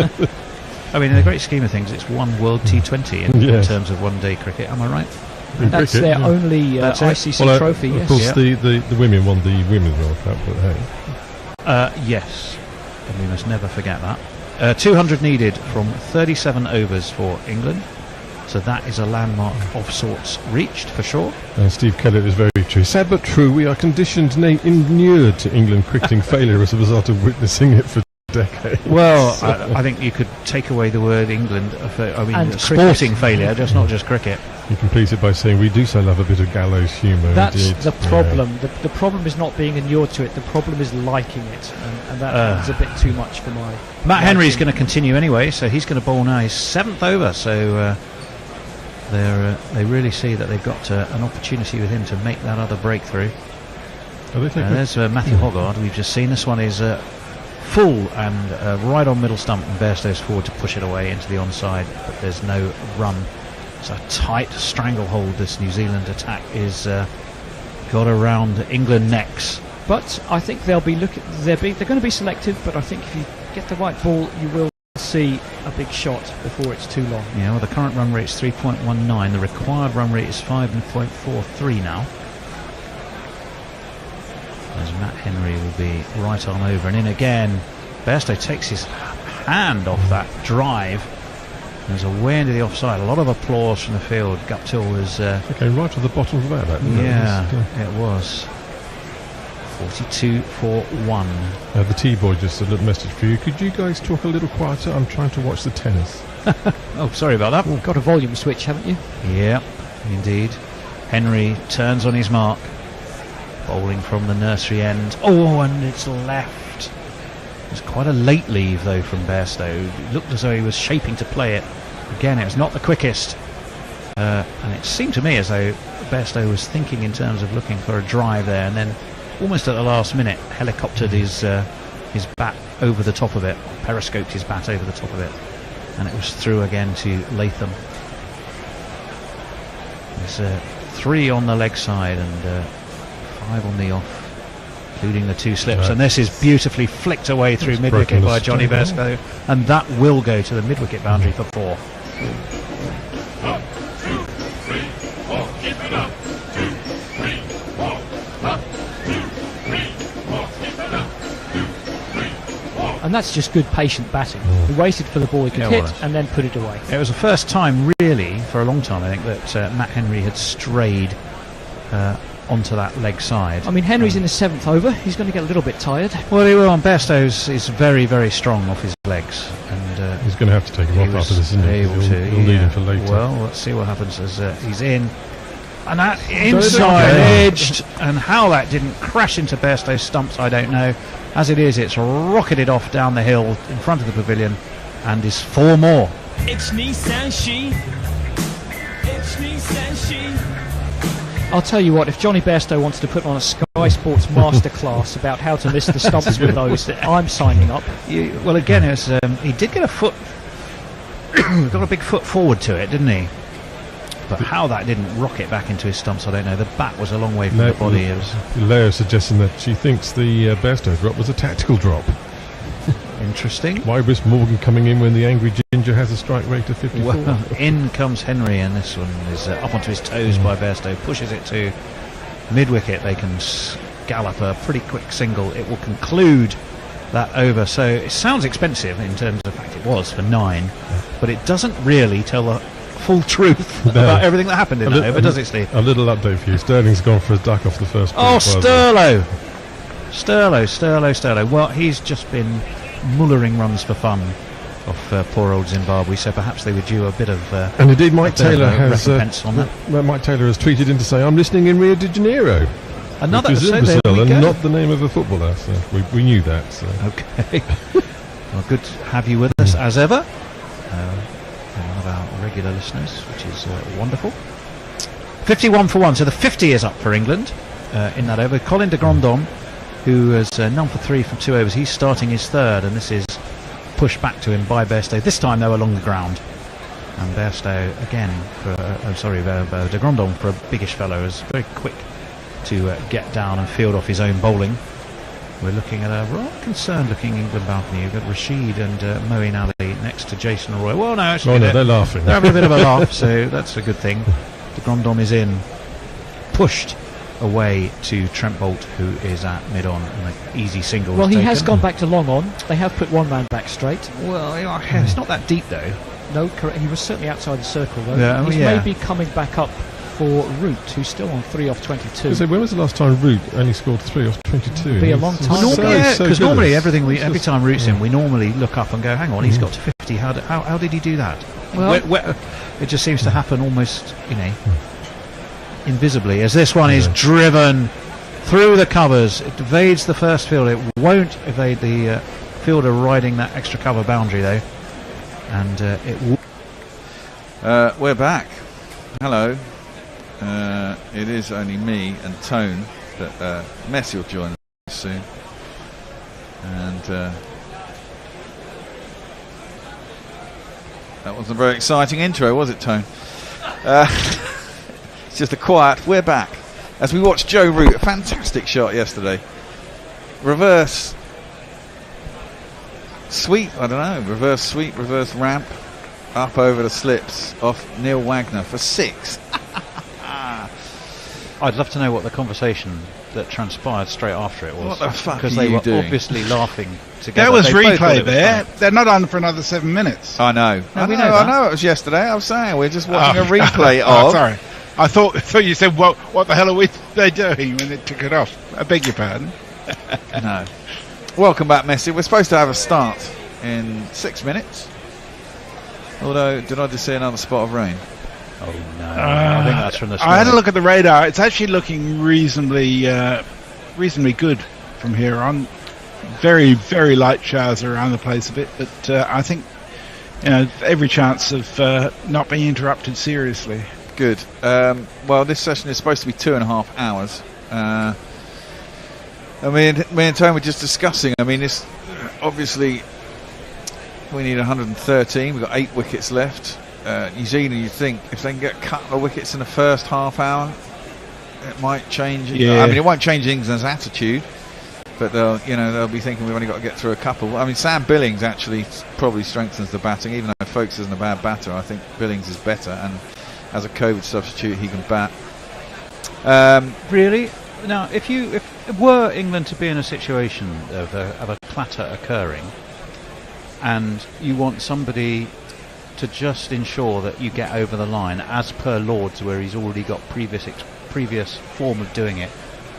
I mean, in the great scheme of things, it's one World T20 in
Yes.
terms of one-day cricket. Am I right?
In
That's
cricket,
their
yeah.
only
That's it.
ICC
Well,
trophy,
of
yes.
course,
Yeah.
the women won the Women's World Cup, but hey.
Yes, and we must never forget that. 200 needed from 37 overs for England. So that is a landmark of sorts reached for sure.
Steve Kelly is very true. Sad but true, we are conditioned, inured to England cricketing failure as a result of witnessing it for decades.
Well, I think you could take away the word England,
And
sporting
cricket.
failure, just not just cricket.
You complete it by saying we do so love a bit of gallows humour.
That's
indeed.
the problem. The problem is not being inured to it. The problem is liking it, and that is a bit too much for my.
Matt Henry's going to continue anyway, so he's going to bowl now his 7th over. So they really see that they've got an opportunity with him to make that other breakthrough.
Are they taking
There's Matthew Hoggard. We've just seen this one is full and right on middle stump, and Bairstow's forward to push it away into the onside, but there's no run. It's a tight stranglehold. This New Zealand attack is got around England necks.
But I think they'll be looking. They're going to be selective, but I think if you get the right ball, you will see a big shot before it's too long.
Yeah, well, the current run rate is 3.19. The required run rate is 5.43 now. As Matt Henry will be right on over and in again. Bairstow takes his hand off that drive. There's a way into the offside. A lot of applause from the field. Guptill was...
okay, right to the bottom of that. Didn't it?
yeah, it was. 42 for 1.
The T-boy just a little message for you. Could you guys talk a little quieter? I'm trying to watch the tennis.
Oh, sorry about that.
Got a volume switch, haven't you?
Yeah, indeed. Henry turns on his mark. Bowling from the nursery end. Oh, and it's left. It was quite a late leave, though, from Bairstow. It looked as though he was shaping to play it. Again, it was not the quickest. And it seemed to me as though Bairstow was thinking in terms of looking for a drive there, and then almost at the last minute helicoptered his bat over the top of it, periscoped his bat over the top of it, and it was through again to Latham. There's 3 on the leg side and 5 on the off, including the 2 slips, and this is beautifully flicked away through mid-wicket by Jonny Bairstow, and that will go to the mid-wicket boundary for 4.
And that's just good patient batting. He waited for the ball he could hit and then put it away.
It was the first time really for a long time, I think, that Matt Henry had strayed onto that leg side.
I mean, Henry's in his 7th over. He's going to get a little bit tired.
Well, he will on. Bairstow's is very, very strong off his legs, and
he's going to have to take him off after this, isn't he? He'll need him for later.
Well, let's see what happens as he's in. And that inside edged, and how that didn't crash into Bairstow's stumps, I don't know. As it is, it's rocketed off down the hill in front of the pavilion, and is 4 more.
I'll tell you what, if Jonny Bairstow wants to put on a Sky Sports masterclass about how to miss the stumps with those, I'm signing up.
Well, again, it was, he did get a foot, got a big foot forward to it, didn't he? But how that didn't rocket back into his stumps, I don't know. The bat was a long way from the body. It was
Leo suggesting that she thinks the Bairstow drop was a tactical drop.
interesting.
Why risk Morgan coming in when the angry ginger has a strike rate of 54?
Well, in comes Henry, and this one is up onto his toes by Bairstow. Pushes it to mid-wicket. They can gallop a pretty quick single. It will conclude that over. So it sounds expensive in terms of fact it was for 9, but it doesn't really tell the full truth about everything that happened in that over, does it, Steve?
A little update for you. Sterling's gone for a duck off the first ball.
Oh, Sterlo. Well, he's just been mullering runs for fun off poor old Zimbabwe, so perhaps they were due a bit of
and indeed Mike Taylor has
recompense on that.
Mike Taylor has tweeted in to say, I'm listening in Rio de Janeiro.
Another,
which is
so
in
there
Brazil,
we
and
go.
not the name of a footballer, so we knew that. So.
Okay. Well, good to have you with us as ever. One of our regular listeners, which is wonderful. 51 for 1, so the 50 is up for England in that over. Colin de Grandon, who has none for 3 from 2 overs, he's starting his 3rd, and this is pushed back to him by Bairstow. This time, though, along the ground. And Bairstow again, de Grandon for a biggish fellow is very quick to get down and field off his own bowling. We're looking at a rather concerned-looking England balcony. You've got Rashid and Moeen Ali next to Jason Roy. Well, no, actually,
they're laughing.
They're having a bit of a laugh, so that's a good thing. De Grandon is in, pushed away to Trent Boult, who is at mid-on, and an easy single.
Well, he
taken.
has gone back to long on. They have put one man back straight.
Well, it's not that deep though.
No, correct. He was certainly outside the circle though.
Yeah,
He's
yeah.
maybe coming back up for Root, who's still on 3 off 22.
So when was the last time Root only scored 3 off 22?
Be a long time.
Because
good.
normally every time Root's in, we normally look up and go, hang on, he's got to 50. How did he do that?
Well,
it just seems to happen almost, invisibly. As this one is driven through the covers, it evades the first field. It won't evade the fielder riding that extra cover boundary though, and
we're back. Hello. It is only me and Tone, but Messi will join us soon. And that wasn't a very exciting intro, was it, Tone? It's just a quiet. We're back as we watch Joe Root. A fantastic shot yesterday. Reverse sweep. I don't know. Reverse sweep. Reverse ramp. Up over the slips off Neil Wagner for 6.
I'd love to know what the conversation that transpired straight after it was.
What the fuck
Because
are
they
you
were
doing?
obviously laughing together.
There was
They both thought
replay
it was
there.
fun.
They're not on for another 7 minutes.
I know.
No, we know
I
that.
know. It was yesterday. I was saying we're just watching a
Oh.
replay
Oh,
of.
sorry. I thought you said, what the hell are they doing when they took it off? I beg your pardon.
No. Welcome back, Messi. We're supposed to have a start in 6 minutes. Although, did I just see another spot of rain?
Oh no! I think that's from the.
I had a look at the radar. It's actually looking reasonably good from here on. Very, very light showers around the place a bit, but I think every chance of not being interrupted seriously.
Good. Well, this session is supposed to be 2.5 hours. Me and Tony were just discussing. I mean, this obviously we need 113. We've got 8 wickets left. New Zealand, you'd think if they can get a couple of wickets in the first half hour, it might change.
Yeah.
I mean, it won't change England's attitude, but they'll be thinking we've only got to get through a couple. I mean, Sam Billings actually probably strengthens the batting, even though Foakes isn't a bad batter. I think Billings is better, and as a COVID substitute, he can bat.
Really? Now, if were England to be in a situation of a clatter occurring, and you want somebody to just ensure that you get over the line, as per Lords, where he's already got previous form of doing it,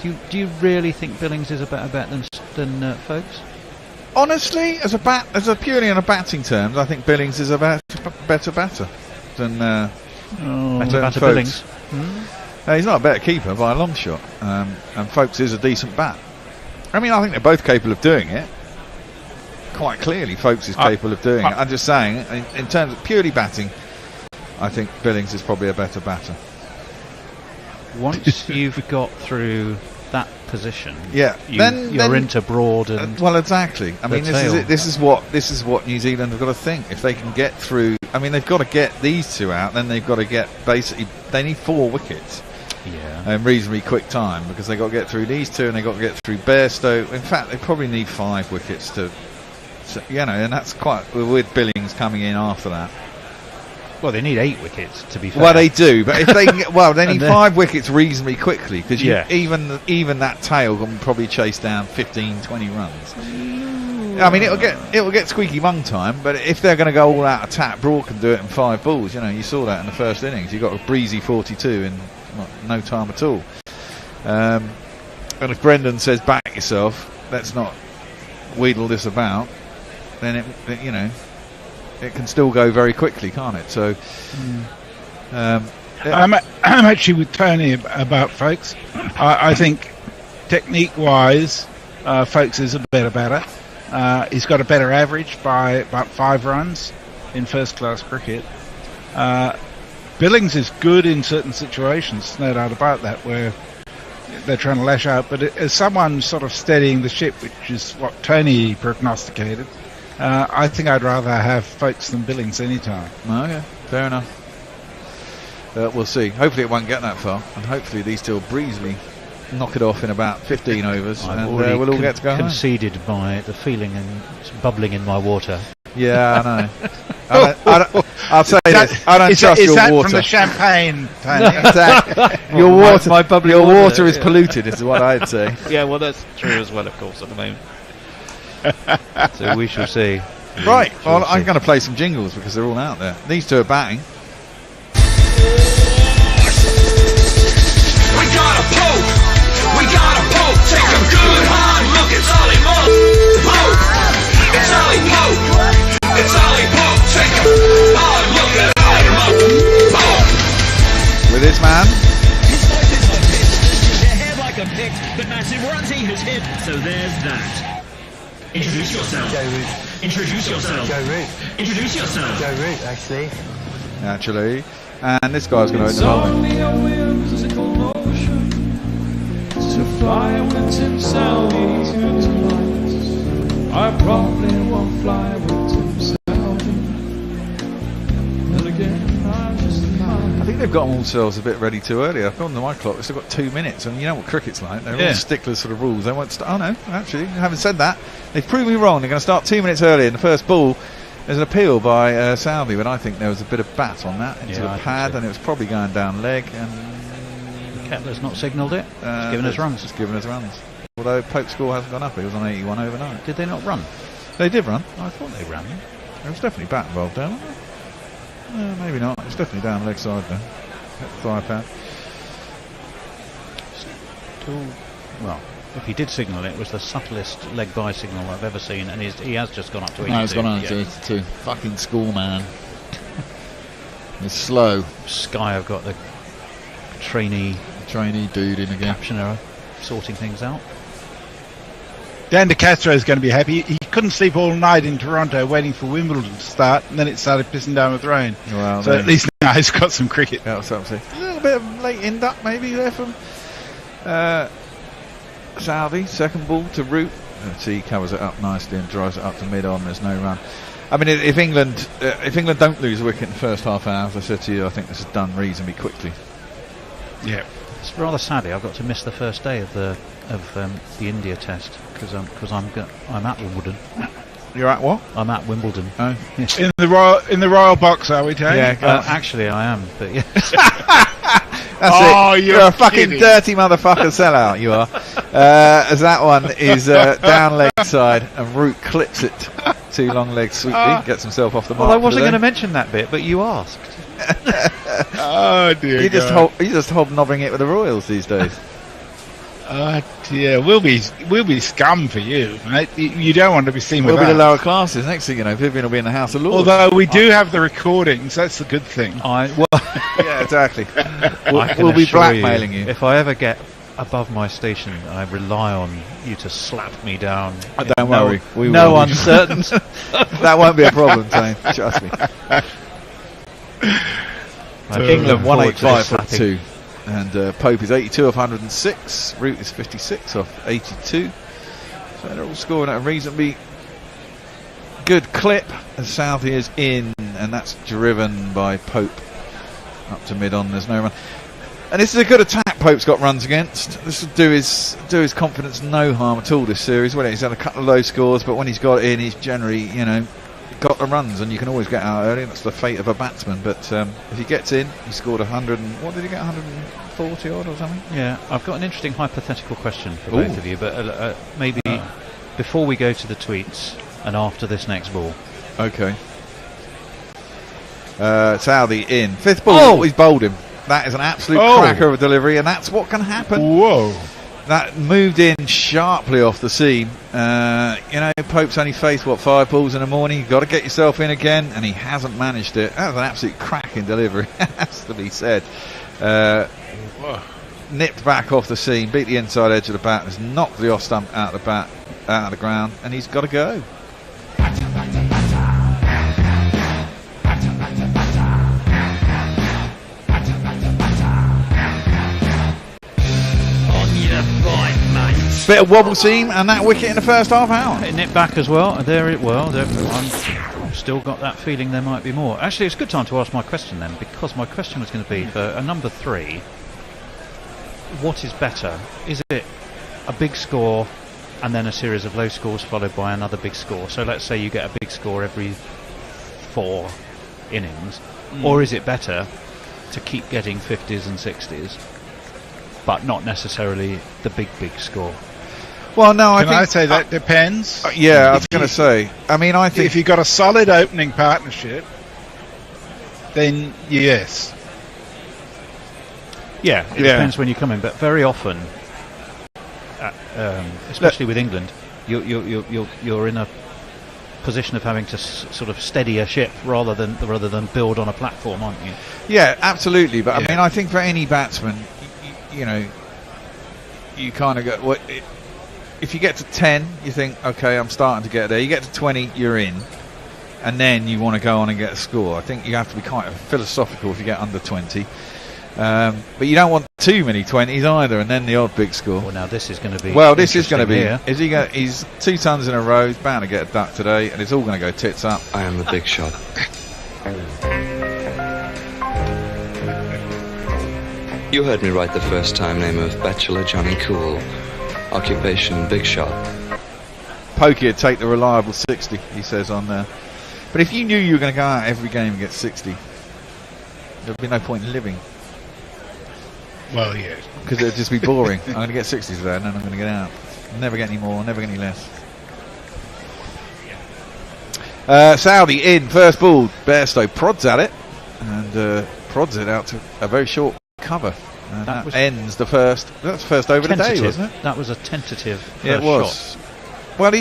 do you really think Billings is a better bet than Foakes?
Honestly, as purely on a batting terms, I think Billings is a better batter than
Better
Foakes.
Billings.
He's not a better keeper by a long shot, and Foakes is a decent bat. I mean, I think they're both capable of doing it. Quite clearly, Foakes is capable of doing it. I'm just saying, in terms of purely batting, I think Billings is probably a better batter.
Once you've got through that position,
Yeah,
you're into Broad and
well, exactly. I mean,
tail.
this is what New Zealand have got to think. If they can get through, I mean, they've got to get these 2 out. Then they've got to get they need 4 wickets.
Yeah.
In reasonably quick time, because they've got to get through these 2 and they've got to get through Bairstow. In fact, they probably need 5 wickets to and that's quite with Billings coming in after that.
Well, they need 8 wickets to be fair.
Well, they do, but if they can get, they need 5 wickets reasonably quickly, because even that tail can probably chase down 15, 20 runs. I mean, it'll get squeaky bum time, but if they're going to go all out attack, Brook can do it in 5 balls. You saw that in the first innings. You got a breezy 42 in no time at all. And if Brendan says back yourself, let's not wheedle this about, then it can still go very quickly, can't it? So
I'm actually with Tony about Foakes. I think technique-wise, Foakes is a better batter. He's got a better average by about 5 runs in first-class cricket. Billings is good in certain situations, no doubt about that, where they're trying to lash out. But as someone sort of steadying the ship, which is what Tony prognosticated, I think I'd rather have Foakes than Billings any time.
Okay. Fair enough. We'll see. Hopefully it won't get that far, and hopefully these two will breezily knock it off in about 15 overs, and we'll all get to go
conceded by the feeling and bubbling in my water.
Yeah, I know. I'll say this. I don't trust your water.
From the champagne?
Exactly. Your water, my bubbly water is polluted, is what I'd say.
Yeah, well, that's true as well, of course, at the moment. So we shall see.
Right, well, I'm going to play some jingles because they're all out there. These two are batting.
We got a poke. Take a good hard look. It's Ollie Poke. It's Ollie Poke. It's Ollie Poke. Take a hard look at Ollie Poke.
With his man.
Their hair like a pick, but massive runs he has hit. So there's that. Introduce yourself.
Joe Root.
Introduce yourself.
Joe Root.
Introduce yourself.
Joe Root, actually.
Naturally. And this guy's going to open the hole.
To fly with Tim Southee tonight. I probably won't fly with Tim Southee. And again, I just
I think they've got themselves a bit ready too early. I've gone to my clock. They've still got 2 minutes, and you know what cricket's like. They're all sticklers for the rules. They won't. Oh no, actually, having said that, they've proved me wrong. They're going to start 2 minutes early. In the first ball, there's an appeal by Southee, but I think there was a bit of bat on that into the pad, and it was probably going down leg. And
Kepler's not signalled it. It's given us runs.
It's given us runs. Although Pope's score hasn't gone up. He was on 81 overnight.
Did they not run?
They did run.
I thought they ran.
There was definitely bat involved there, wasn't there? Maybe not. It's definitely down the leg side there. Thigh pad.
Well, if he did signal it, it was the subtlest leg by signal I've ever seen, and he has just gone up to 82.
No, it's gone up to 82. Fucking school man. It's slow.
Sky have got the trainee
dude in again.
Captioner sorting things out.
Dan De Castro is going to be happy. He couldn't sleep all night in Toronto waiting for Wimbledon to start, and then it started pissing down with rain.
Well,
so at least now he's got some cricket.
Yeah, a little bit of late end-up maybe there from Southee. Second ball to Root. See, he covers it up nicely and drives it up to mid-on. There's no run. I mean, if England don't lose a wicket in the first half hour, as I said to you, I think this is done reasonably quickly.
Yeah,
it's rather sadly I've got to miss the first day of the India test because I'm at Wimbledon.
You're at what?
I'm at Wimbledon.
Oh.
in the royal box, are we, Tony?
Yeah,
actually I am, but yeah.
That's it. You're a fucking dirty motherfucker sellout, you are. As that one is down leg side, and Root clips it. 2 long legs sweetly, gets himself off the mark.
Well, I wasn't going to mention that bit, but you asked.
Oh dear!
You're just hobnobbing it with the Royals these days.
Oh dear, we'll be scum for you, mate. You don't want to be seen with
We'll be
us.
the lower classes. Next thing you know, Vivian will be in the House of Lords.
Although we do have the recordings, that's the good thing.
Yeah, exactly.
We'll
be blackmailing you.
If I ever get above my station, I rely on you to slap me down.
Don't worry, we will.
No uncertain.
That won't be a problem, Tony. Trust me. England 185.2, and Pope is 82 off 106. Root is 56 off 82. So they're all scoring at a reasonably good clip. And Southee is in, and that's driven by Pope up to mid on. There's no run. And this is a good attack Pope's got runs against. This will do his confidence no harm at all this series. Well, he's had a couple of low scores, but when he's got it in, he's generally, got the runs, and you can always get out early. That's the fate of a batsman. But if he gets in, he scored 100. What did he get? 140 odd or something?
Yeah, I've got an interesting hypothetical question for both of you, but maybe before we go to the tweets and after this next ball.
Okay. Southee in 5th ball. He's bowled him. That is an absolute cracker of a delivery, and that's what can happen.
Whoa.
That moved in sharply off the seam. Pope's only faced, 5 balls in the morning. You've got to get yourself in again, and he hasn't managed it. That was an absolute cracking delivery, has to be said. Nipped back off the seam, beat the inside edge of the bat, has knocked the off stump out of the ground, and he's got to go. Bit of wobble seam, and that wicket in the first half hour.
Hitting it back as well. There it was. I'm still got that feeling there might be more. Actually, it's a good time to ask my question then, because my question was going to be for a number 3. What is better? Is it a big score and then a series of low scores followed by another big score? So let's say you get a big score every 4 innings, or is it better to keep getting 50s and 60s, but not necessarily the big score?
Well, no,
Can I say that depends?
Yeah, I was going to say. I mean, I think
if you've got a solid opening partnership, then yes.
Yeah, it depends when you come in, but very often, especially with England, you're in a position of having to sort of steady a ship rather than build on a platform, aren't you?
Yeah, absolutely. But I mean, I think for any batsman, you know, you kind of go. If you get to 10, you think, okay, I'm starting to get there. You get to 20, you're in, and then you want to go on and get a score. I think you have to be quite philosophical if you get under 20. But you don't want too many 20s either, and then the odd big score.
Well, now this is going to be.
Well, this is going to be.
Here.
He's 2 tons in a row. He's bound to get a duck today, and it's all going to go tits up.
I am the big shot. You heard me right the first time. Name of Bachelor Johnny Cool. Occupation big shot.
Pokey would take the reliable 60, he says on there. But if you knew you were going to go out every game and get 60, there'd be no point in living.
Well, yeah.
Because it'd just be boring. I'm going to get 60 today and then I'm going to get out. Never get any more, never get any less. Southee in, first ball. Bairstow prods at it and prods it out to a very short cover. And that ends the first. That's the first over the day, wasn't it?
That was a tentative
it was.
shot.
Well,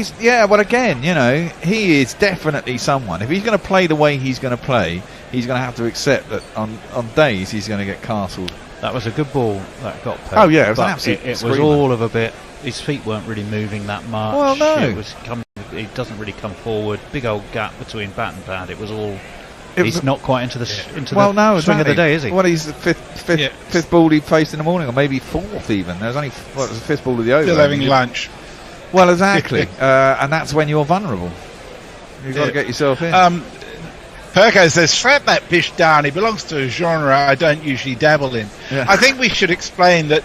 well, again, you know, he is definitely someone. If he's going to play the way he's going to play, he's going to have to accept that on days he's going to get castled.
That was a good ball that got poked.
Oh yeah, it was an absolute
it was all of a bit. His feet weren't really moving that much.
Well, no,
it doesn't really come forward. Big old gap between bat and pad. It was all. He's not quite into the swing of the day, is he?
Well, he's the fifth ball he faced in the morning, or maybe 4th even. There's only it was the 5th ball of the over.
Still having lunch.
Well, exactly, and that's when you're vulnerable. You've got to get yourself in.
Perko says, "Strap that bish down. He belongs to a genre I don't usually dabble in."
Yeah.
I think we should explain that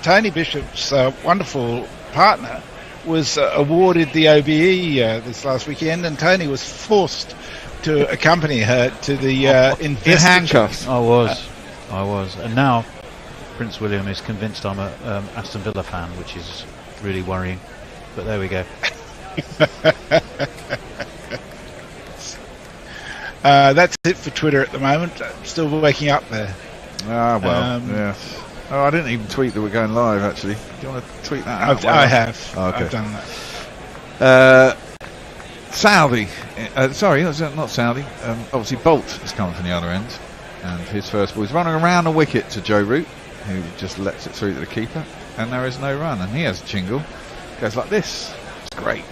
Tony Bishop's wonderful partner was awarded the OBE this last weekend, and Tony was forced to accompany her to the
in handcuffs.
I was, and now Prince William is convinced I'm a Aston Villa fan, which is really worrying. But there we go.
That's it for Twitter at the moment. I'm still waking up there.
Ah, well, yeah. Oh, I didn't even tweet that we're going live, actually. Do you want to tweet that out?
I have.
Oh, okay.
I've done that.
Southee. Sorry, that's not Southee. Obviously, Boult is coming from the other end. And his first ball is running around the wicket to Joe Root, who just lets it through to the keeper. And there is no run. And he has a jingle. Goes like this. It's great.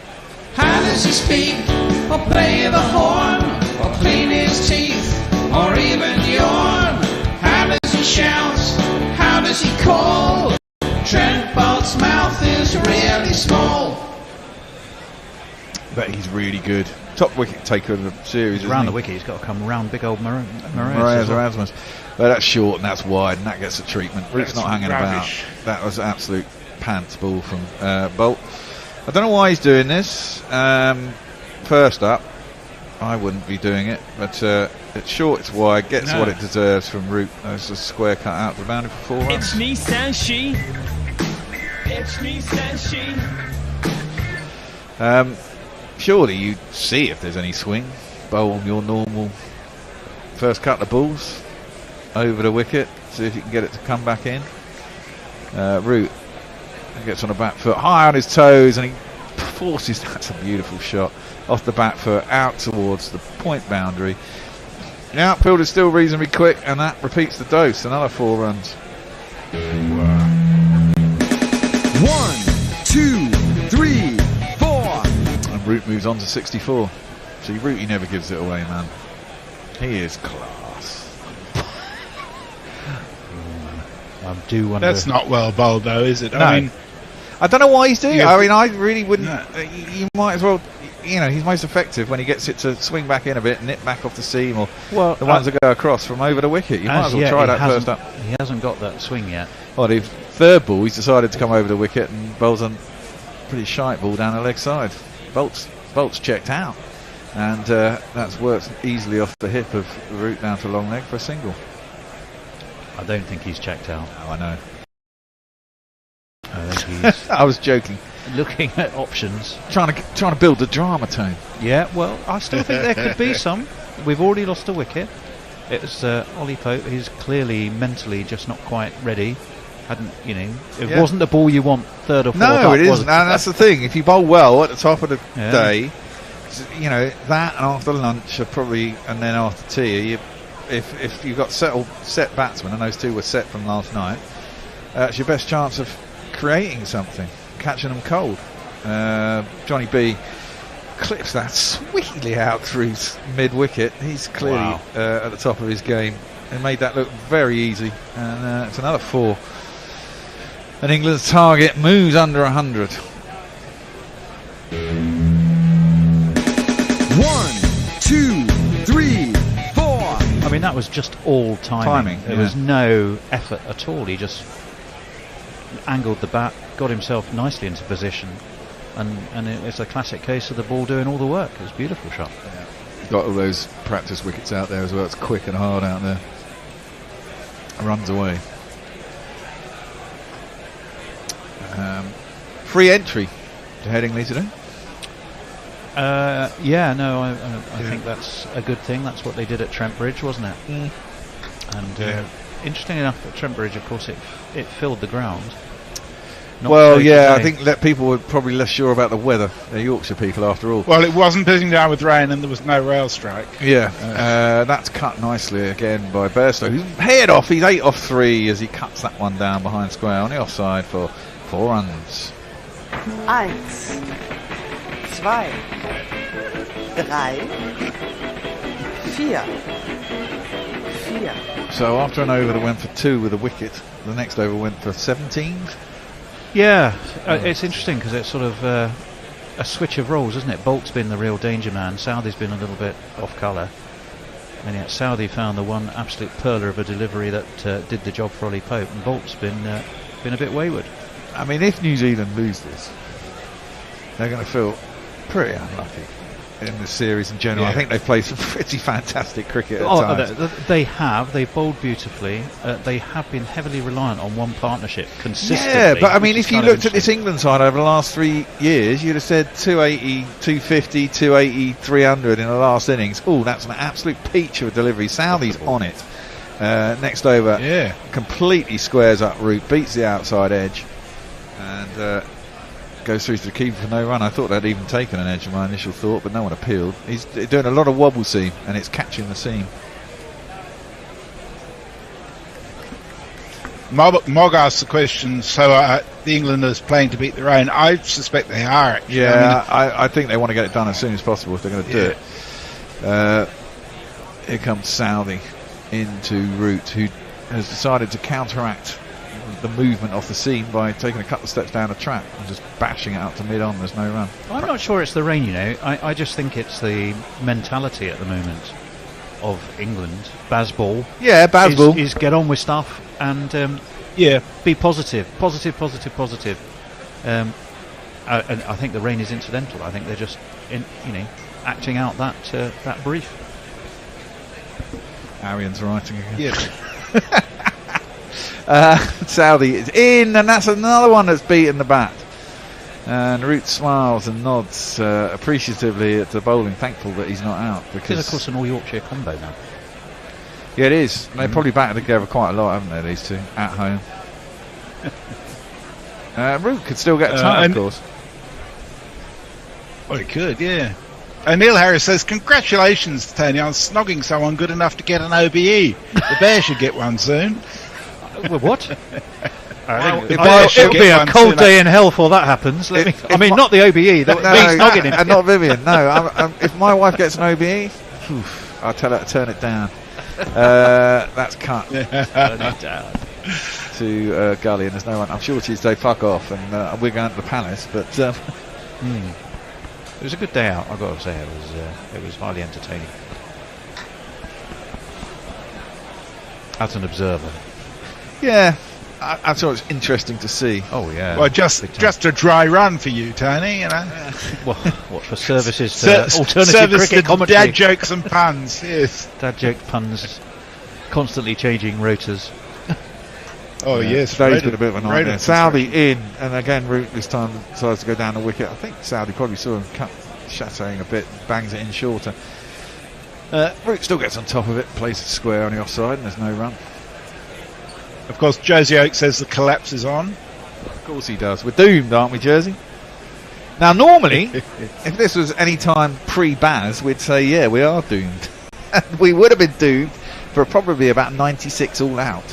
How does he speak, or play the horn, or clean his teeth, or even yawn? How does he shout? How does he call? Trent Boult's mouth is really small.
But he's really good. Top wicket taker of the series.
Round the wicket, he's got to come round big old
Erasmus. But that's short and that's wide, and that gets the treatment. Root's not hanging
rubbish.
about. That was an absolute pants ball from Boult. I don't know why he's doing this. First up, I wouldn't be doing it, but it's short, it's wide, gets what it deserves from Root. There's a square cut out to the boundary for 4 runs.
It's me, says she. It's me, says she.
Surely you'd see if there's any swing. Bowl your normal first couple of balls over the wicket, see if you can get it to come back in. Root gets on the back foot, high on his toes, and he forces, that's a beautiful shot, off the back foot, out towards the point boundary. The outfield is still reasonably quick, and that repeats the dose, another 4 runs.
1, 2, 3, 4.
And Root moves on to 64. See, Root, he never gives it away, man. He is class.
I do wonder.
That's not well bowled, though, is it?
No.
I mean,
I don't know why he's doing it. I mean, I really wouldn't. You might as well. he's most effective when he gets it to swing back in a bit, nip back off the seam, or
Well,
the ones that go across from over the wicket. You might as well try that first up.
He hasn't got that swing yet.
Well, the third ball, he's decided to come over the wicket and bowls a pretty shite ball down the leg side. Boult's checked out, and that's worked easily off the hip of Root down to long leg for a single.
I don't think he's checked out.
Oh, I know.
I think he's
I was joking.
looking at options.
Trying to build the drama tone.
Yeah, well, I still think there could be some. We've already lost a wicket. It's Ollie Pope. He's clearly mentally just not quite ready. It wasn't the ball you want third or fourth.
No,
up,
it
was
isn't. And that's the thing. If you bowl well at the top of the day, that and after lunch are probably, and then after tea, if you've got set batsmen, and those two were set from last night, it's your best chance of creating something, catching them cold. Jonny B clips that sweetly out through mid-wicket. He's clearly at the top of his game and made that look very easy. And it's another 4. And England's target moves under 100.
1, 2, 3, 4.
I mean, that was just all timing. There was no effort at all. He just angled the bat, got himself nicely into position, and it's a classic case of the ball doing all the work. It was a beautiful shot.
Got all those practice wickets out there as well. It's quick and hard out there. Runs away. Free entry to Headingley today.
I think that's a good thing. That's what they did at Trent Bridge, wasn't it? And interesting enough, at Trent Bridge, of course, it filled the ground.
I think that people were probably less sure about the weather. They're Yorkshire people, after all.
Well, it wasn't pissing down with rain, and there was no rail strike.
That's cut nicely again by Bairstow, who's head off. He's 8 off 3 as he cuts that one down behind square on the offside for 4 runs.
1, 2, 3, 4.
So after an over that went for 2 with a wicket, the next over went for 17.
Yeah, it's interesting because it's sort of a switch of roles, isn't it? Boult's been the real danger man. Southee's been a little bit off colour, and yet Southee found the one absolute perler of a delivery that did the job for Ollie Pope, and Boult's been a bit wayward.
I mean, if New Zealand lose this, they're going to feel pretty unlucky in the series in general. I think they've played some pretty fantastic cricket at times.
They have. They bowled beautifully. They have been heavily reliant on one partnership consistently.
Yeah, but I mean, if you looked at this England side over the last 3 years, you'd have said 280, 250, 280, 300 in the last innings. Oh, that's an absolute peach of a delivery. Southee's on it. Next over, completely squares up Root, beats the outside edge, and goes through to the keeper for no run. I thought they'd even taken an edge of my initial thought, but no one appealed. He's doing a lot of wobble seam, and it's catching the seam.
Mog asked the question, so the Englanders playing to beat the rain. I suspect they are, actually.
Yeah, I think they want to get it done as soon as possible if they're going to do it. Here comes Southee into Root, who has decided to counteract the movement off the seam by taking a couple of steps down the track and just bashing it out to mid-on. There's no run.
I'm not sure it's the rain, you know. I just think it's the mentality at the moment of England. Bazball.
Yeah, Bazball.
Is get on with stuff and be positive. And I think the rain is incidental. I think they're just acting out that brief.
Arian's writing again.
Yes.
Southee is in, and that's another one that's beaten the bat. And Root smiles and nods appreciatively at the bowling, thankful that he's not out. Because
it's, of course, an all Yorkshire combo now.
Yeah, it is. They probably batted together quite a lot, haven't they, these two, at home. Root could still get a tie, of course.
Well, he could, yeah. Neil Harris says, congratulations, Tony, on snogging someone good enough to get an OBE. The Bear should get one soon.
Well, what?
It'll
be a cold day in hell before that happens. Not the OBE. Me snogging him.
And not Vivian. No, if my wife gets an OBE, I'll tell her to turn it down. That's cut.
Turn it down.
To Gully, and there's no one. I'm sure she'd say fuck off, and we're going to the palace. But
It was a good day out, I've got to say. It was highly entertaining. As an observer.
Yeah, I thought it was interesting to see.
Oh yeah.
Well, just a dry run for you, Tony. You know.
Well, what for services to alternative
service
cricket
to
commentary?
dad jokes and puns. Yes.
Dad joke puns, constantly changing rotors.
Oh yes,
Today's been a bit of a nightmare. Southee in, and again Root this time decides to go down the wicket. I think Southee probably saw him shattering a bit, bangs it in shorter. Root still gets on top of it, plays it square on the offside, and there's no run.
Of course, Jersey Oak says the collapse is on.
Of course he does. We're doomed, aren't we, Jersey? Now, normally, if this was any time pre-Baz, we'd say, yeah, we are doomed. We would have been doomed for probably about 96 all out.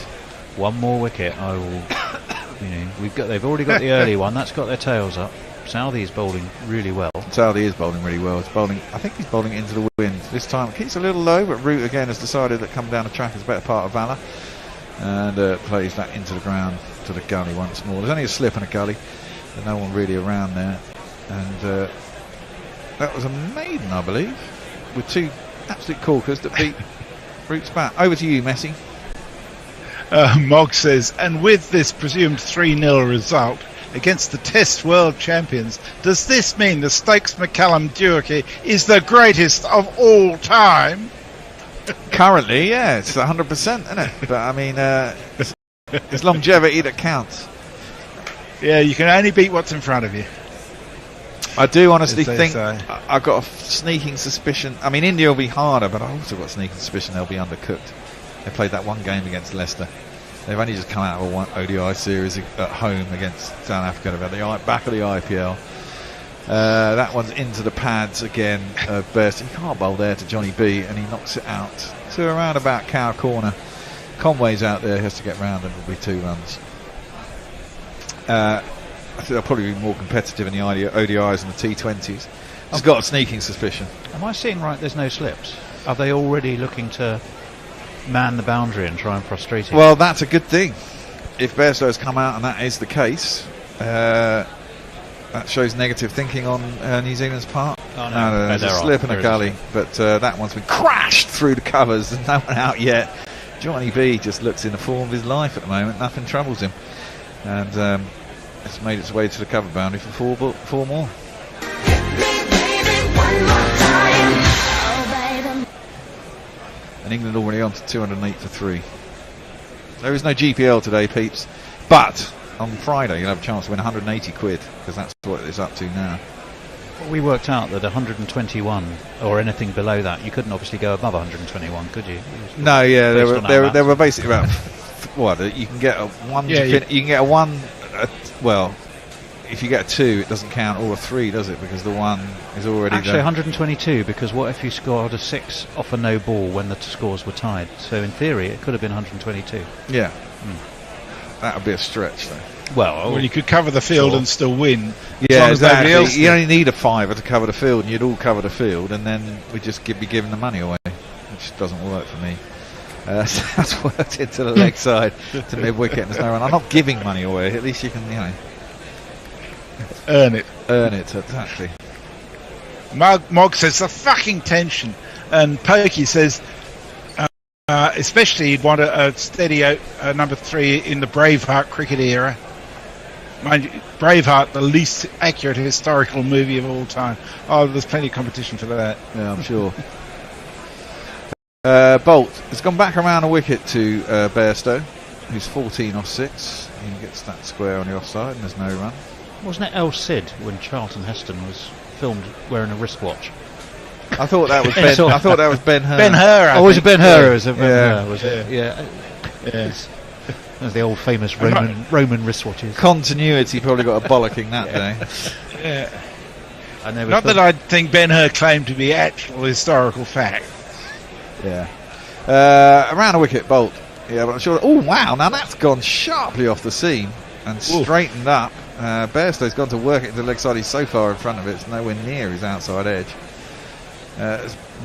One more wicket, I will. They've already got the early one. That's got their tails up. Southee's bowling really well.
Southee is bowling really well. I think he's bowling into the wind this time. It keeps a little low, but Root again has decided that coming down the track is a better part of valour, and plays that into the ground to the gully once more. There's only a slip and a gully, but no one really around there. And that was a maiden, I believe, with two absolute corkers that beat Root's bat. Over to you, Messi.
Mog says, and with this presumed 3-0 result against the Test World Champions, does this mean the Stokes-McCallum duo is the greatest of all time?
Currently, yeah, it's 100%, isn't it? But I mean, it's longevity that counts.
Yeah, you can only beat what's in front of you.
I do honestly think I've got a sneaking suspicion. I mean, India will be harder, but I've also got a sneaking suspicion they'll be undercooked. They played that one game against Leicester. They've only just come out of a ODI series at home against South Africa. They've had the back of the IPL. That one's into the pads again. Bairstow. He can't bowl there to Jonny B, and he knocks it out to around about cow corner. Conway's out there, has to get round, and it'll be 2 runs. I think they'll probably be more competitive in the ODIs and the T20s. I've got a sneaking suspicion.
Am I seeing right? There's no slips. Are they already looking to man the boundary and try and frustrate him?
Well, that's a good thing. If Bairstow's come out and that is the case, that shows negative thinking on New Zealand's part.
Oh, no.
There's a slip and a gully, but that one's been crashed through the covers. There's no one out yet. Jonny B just looks in the form of his life at the moment. Nothing troubles him, and it's made its way to the cover boundary for 4 more. And England already on to 208 for 3. There is no GPL today, peeps, but on Friday you'll have a chance to win 180 quid, because that's what it's up to now.
Well, we worked out that 121 or anything below that, you couldn't obviously go above 121, could you?
No, yeah, there were basically about what you can get a 1.
Yeah,
you can get a 1. Well, if you get a 2, it doesn't count, or a 3, does it? Because the 1 is already
actually
there.
122. Because what if you scored a 6 off a no ball when the scores were tied? So in theory, it could have been 122.
Yeah, that would be a stretch, though.
Well, you could cover the field and still win.
Yeah, exactly. You only need a 5 to cover the field, and you'd all cover the field, and then we'd just be giving the money away, which doesn't work for me. So that's worked into the leg side to mid wicket, and there's no run. I'm not giving money away. At least you can,
earn it.
Earn it, exactly.
Mog says the fucking tension, and Pokey says, especially you'd want a steady number 3 in the Braveheart cricket era. Mind you, Braveheart, the least accurate historical movie of all time. Oh, there's plenty of competition for that.
Yeah, I'm sure. Boult has gone back around a wicket to Bairstow, who's 14 off 6. He gets that square on the offside, and there's no run.
Wasn't it El Cid when Charlton Heston was filmed wearing a wristwatch?
I thought that was Ben. I thought that was Ben Hur.
Ben Hur.
Oh, was it Ben Hur? Was it
Ben
Hur? Was it? Yeah. That's the old famous Roman wristwatches.
Continuity probably got a bollocking that day.
Yeah. Not that I think Ben Hur claimed to be actual historical fact.
Yeah. Around a wicket, Boult. Yeah, but I'm sure. Oh wow! Now that's gone sharply off the seam and straightened up. Bairstow's gone to work it into the leg side. He's so far in front of it, it's nowhere near his outside edge.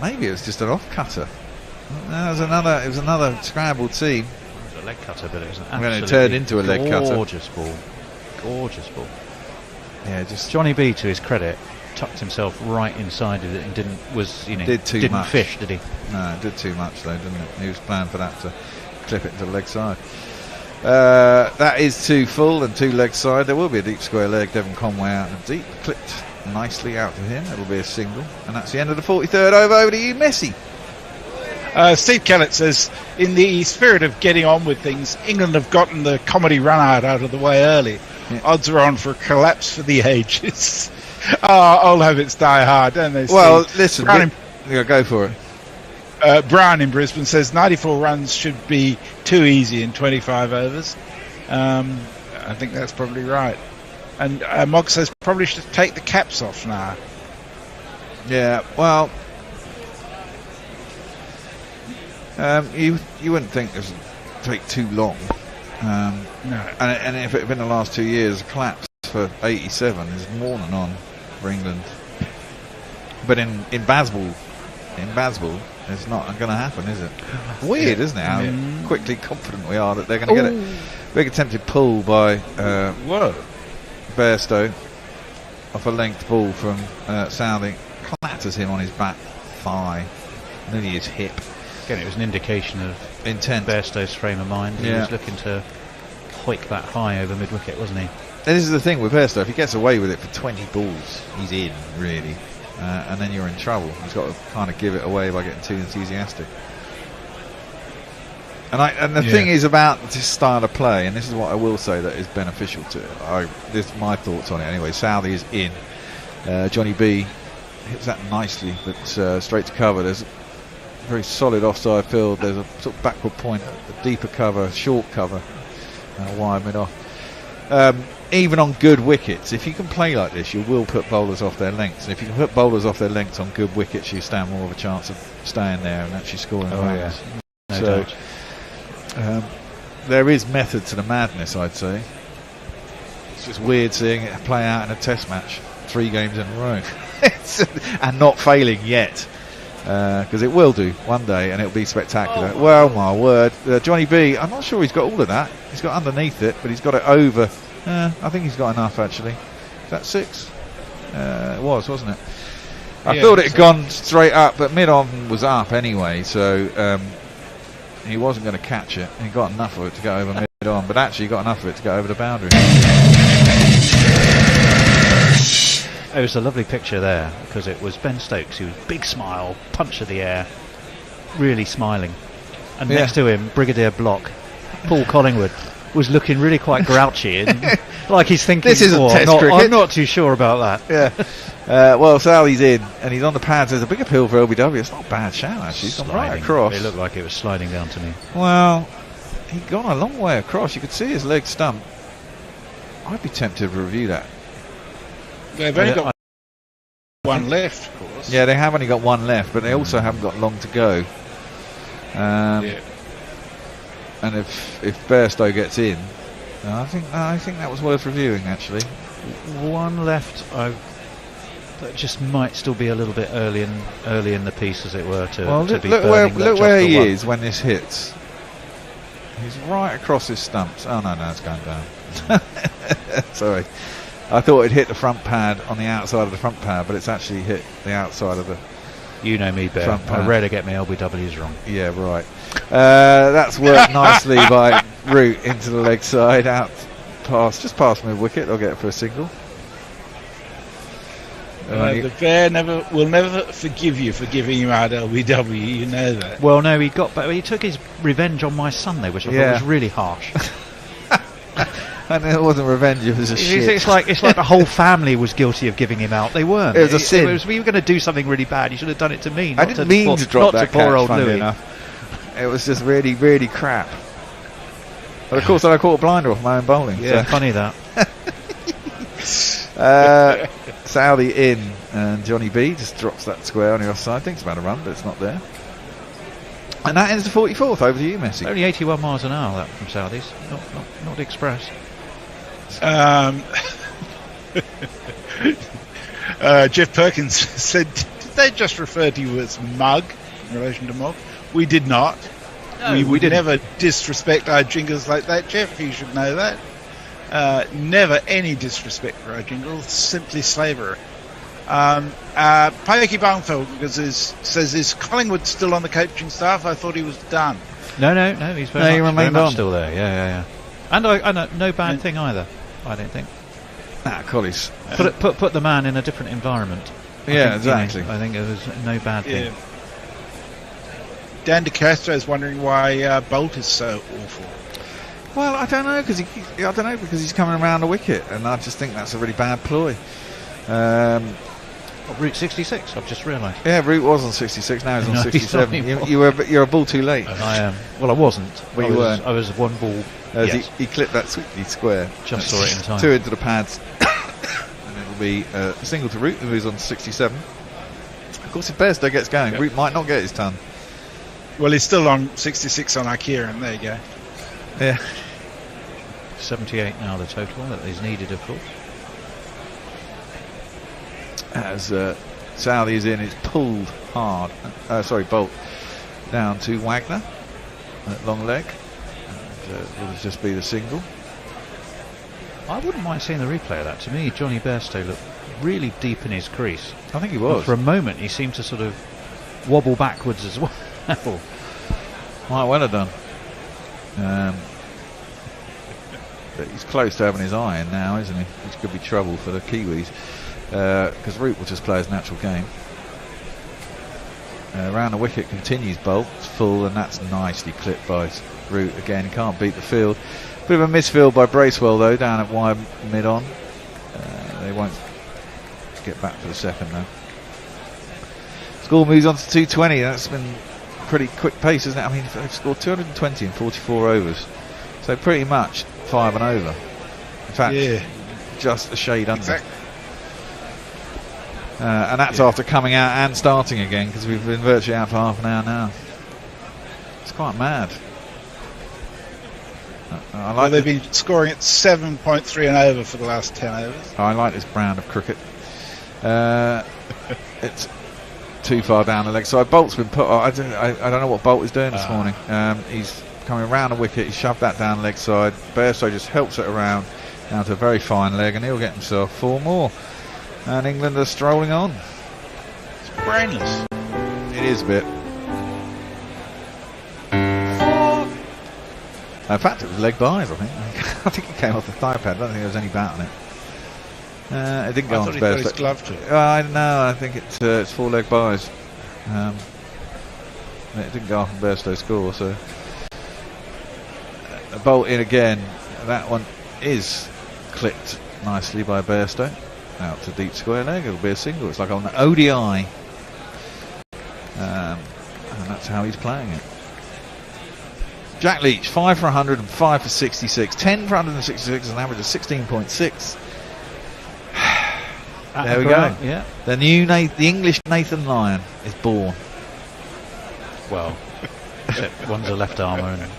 Maybe it was just an off cutter. No, it was another scrambled seam.
It was a leg cutter, but it was an
absolutely turned into a leg cutter.
Gorgeous ball. Gorgeous ball.
Yeah, just
Jonny B, to his credit, tucked himself right inside of it and didn't
much.
fish, did he?
No, it did too much though, didn't it? He was planning for that to clip it into the leg side. That is 2 full and 2 leg side. There will be a deep square leg. Devon Conway out in the deep, clipped nicely out to him. It'll be a single, and that's the end of the 43rd over. Over to you, Messi.
Steve Kellett says, in the spirit of getting on with things, England have gotten the comedy run out of the way early. Yeah. Odds are on for a collapse for the ages. Old habits die hard, don't they, Steve?
Well, listen, go for it.
Brown in Brisbane says 94 runs should be too easy in 25 overs. I think that's probably right. And Mog says probably should take the caps off now.
Yeah, well, you wouldn't think this would take too long.
No.
And if it had been the last 2 years, a collapse for 87 is more than on for England. But in Bazball, it's not going to happen, is it? Weird, isn't it? How quickly confident we are that they're going to get it. Big attempted pull by Bairstow off a length ball from Southee. Clatters him on his back thigh, nearly his hip.
Again, it was an indication of
intent.
Bairstow's frame of mind. He was looking to hoik that high over mid-wicket, wasn't he?
And this is the thing with Bairstow. If he gets away with it for 20 balls, he's in, really. And then you're in trouble. He's got to kind of give it away by getting too enthusiastic. And the thing is about this style of play, and this is what I will say that is beneficial to it. This is my thoughts on it anyway. Southee is in. Jonny B hits that nicely, but straight to cover. There's a very solid offside field. There's a sort of backward point, a deeper cover, short cover, and a wide mid-off. Even on good wickets, if you can play like this, you will put bowlers off their lengths. And if you can put bowlers off their lengths on good wickets, you stand more of a chance of staying there and actually scoring runs.
No doubt.
There is method to the madness, I'd say. It's just weird seeing it play out in a test match 3 games in a row and not failing yet, because it will do one day and it'll be spectacular. Well, my word, Jonny B, I'm not sure he's got all of that. He's got underneath it, but he's got it over. I think he's got enough actually. Is that 6? It was, wasn't it? I thought it had gone straight up, but mid-on was up anyway, so he wasn't going to catch it. He got enough of it to go over mid-on, but actually got enough of it to go over the boundary.
It was a lovely picture there, because it was Ben Stokes, who was big smile, punch of the air, really smiling. And next to him, Brigadier Block, Paul Collingwood, was looking really quite grouchy and like he's thinking,
this isn't test cricket.
I'm not too sure about that.
Well, Southee's in and he's on the pads. There's a big appeal for LBW. It's not a bad shout actually. He's gone right across.
It looked like it was sliding down to me.
Well, he'd gone a long way across. You could see his leg stump. I'd be tempted to review that.
They've only got one left, of course.
Yeah, they have only got one left, but they also haven't got long to go. And if Bairstow gets in, I think that was worth reviewing actually.
One left. That just might still be a little bit early in the piece, as it were.
Look where he is when this hits. He's right across his stumps. Oh no, it's going down. Sorry, I thought it hit the front pad on the outside of the front pad, but it's actually hit the outside of the.
You know me, Bear. I rarely get my LBWs wrong.
Yeah, right. That's worked nicely by Root into the leg side, just past mid wicket. They'll get it for a single.
The Bear will never forgive you for giving him out LBW. You know that.
Well, no, he took his revenge on my Sunday, which I thought was really harsh.
And it wasn't revenge, it was a shit.
It's like the whole family was guilty of giving him out. They weren't.
It was a sin.
We were going to do something really bad. You should have done it to me.
I didn't mean to drop that
poor old
Louis. Enough. It was just really, really crap. But of course, I caught a blinder off my own bowling.
Yeah, so. Funny that.
Southee in, and Jonny B just drops that square on the offside. Thinks about a run, but it's not there. And that ends the 44th. Over to you, Messi.
Only 81 miles an hour that from Southee's. Not express.
Jeff Perkins said, did they just refer to you as mug in relation to Mog? We did not. No, we would never disrespect our jingles like that, Jeff. You should know that. Never any disrespect for our jingles, simply slavery. Pokey Barnfield says, is Collingwood still on the coaching staff? I thought he was done.
No, he's very
remained
much
on.
still there. Yeah. And no bad thing either. I don't think.
Colley's
Put the man in a different environment.
Exactly.
I think it was no bad thing.
Dan DeCastro is wondering why Boult is so awful.
Well, I don't know because he's coming around the wicket, and I just think that's a really bad ploy.
Route 66. I've just realised.
Yeah, Route was on 66. Now he's on 67. You're a ball too late.
I am. Well, I wasn't.
Well, you weren't.
I was one ball. Yes.
He clipped that sweetly square.
Just saw it in time.
2 into the pads, and it'll be a single to Route, who's on 67. Of course, if Bairstow gets going, Route might not get his ton.
Well, he's still on 66 on Akira, and there you go.
Yeah.
78 now the total that is needed, of course.
As Southee is in, it's pulled hard. Boult down to Wagner at long leg. And will just be the single.
I wouldn't mind seeing the replay of that. To me, Jonny Bairstow looked really deep in his crease.
I think he was.
But for a moment, he seemed to sort of wobble backwards as well.
Might well have done. But he's close to having his eye in now, isn't he? Which could be trouble for the Kiwis. Because Root will just play his natural game. Around the wicket continues Boult. It's full, and that's nicely clipped by Root. Again, can't beat the field. Bit of a misfield by Bracewell, though, down at wide mid-on. They won't get back for the second, though. Score moves on to 220. That's been pretty quick pace, isn't it? I mean, they've scored 220 in 44 overs. So pretty much 5 and over. In fact, just a shade under.
Exactly.
And that's after coming out and starting again, because we've been virtually out for half an hour now. It's quite mad.
They've been scoring at 7.3 and over for the last 10 overs.
I like this brand of cricket. It's too far down the leg side. Boult's been put. I don't know what Boult is doing this morning. He's coming around the wicket. He shoved that down the leg side. Bairstow just helps it around down to a very fine leg, and he'll get himself 4 more. And England are strolling on.
It's brainless.
It is a bit. In fact, it was leg buys, I think. I think it came off the thigh pad. I don't think there was any bat on it. It didn't go on to Bairstow.
His glove to it.
I know. I think it's 4 leg buys. It didn't go off on Bairstow's score, so a Boult in again. That one is clipped nicely by Bairstow. Out to deep square leg. It'll be a single. It's like on the ODI, and that's how he's playing it. Jack Leach, 5 for 100 and 5 for 66. 10 for 166, an average of 16.6. There we go.
Yeah.
The English Nathan Lyon is born.
Well, except one's a left armer and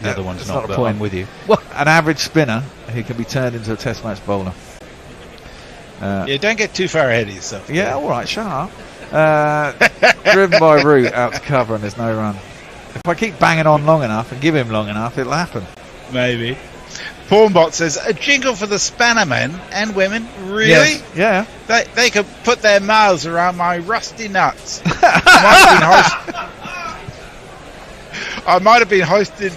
the other one's not.
But I'm with you. Well, an average spinner who can be turned into a Test match bowler.
Don't get too far ahead of yourself.
Yeah, all right, shut up. Driven by Root out to cover, and there's no run. If I keep banging on long enough and give him long enough, it'll happen.
Maybe. Pornbot says, a jingle for the spanner men and women? Really?
Yes. Yeah.
They could put their mouths around my rusty nuts. I might have been hosted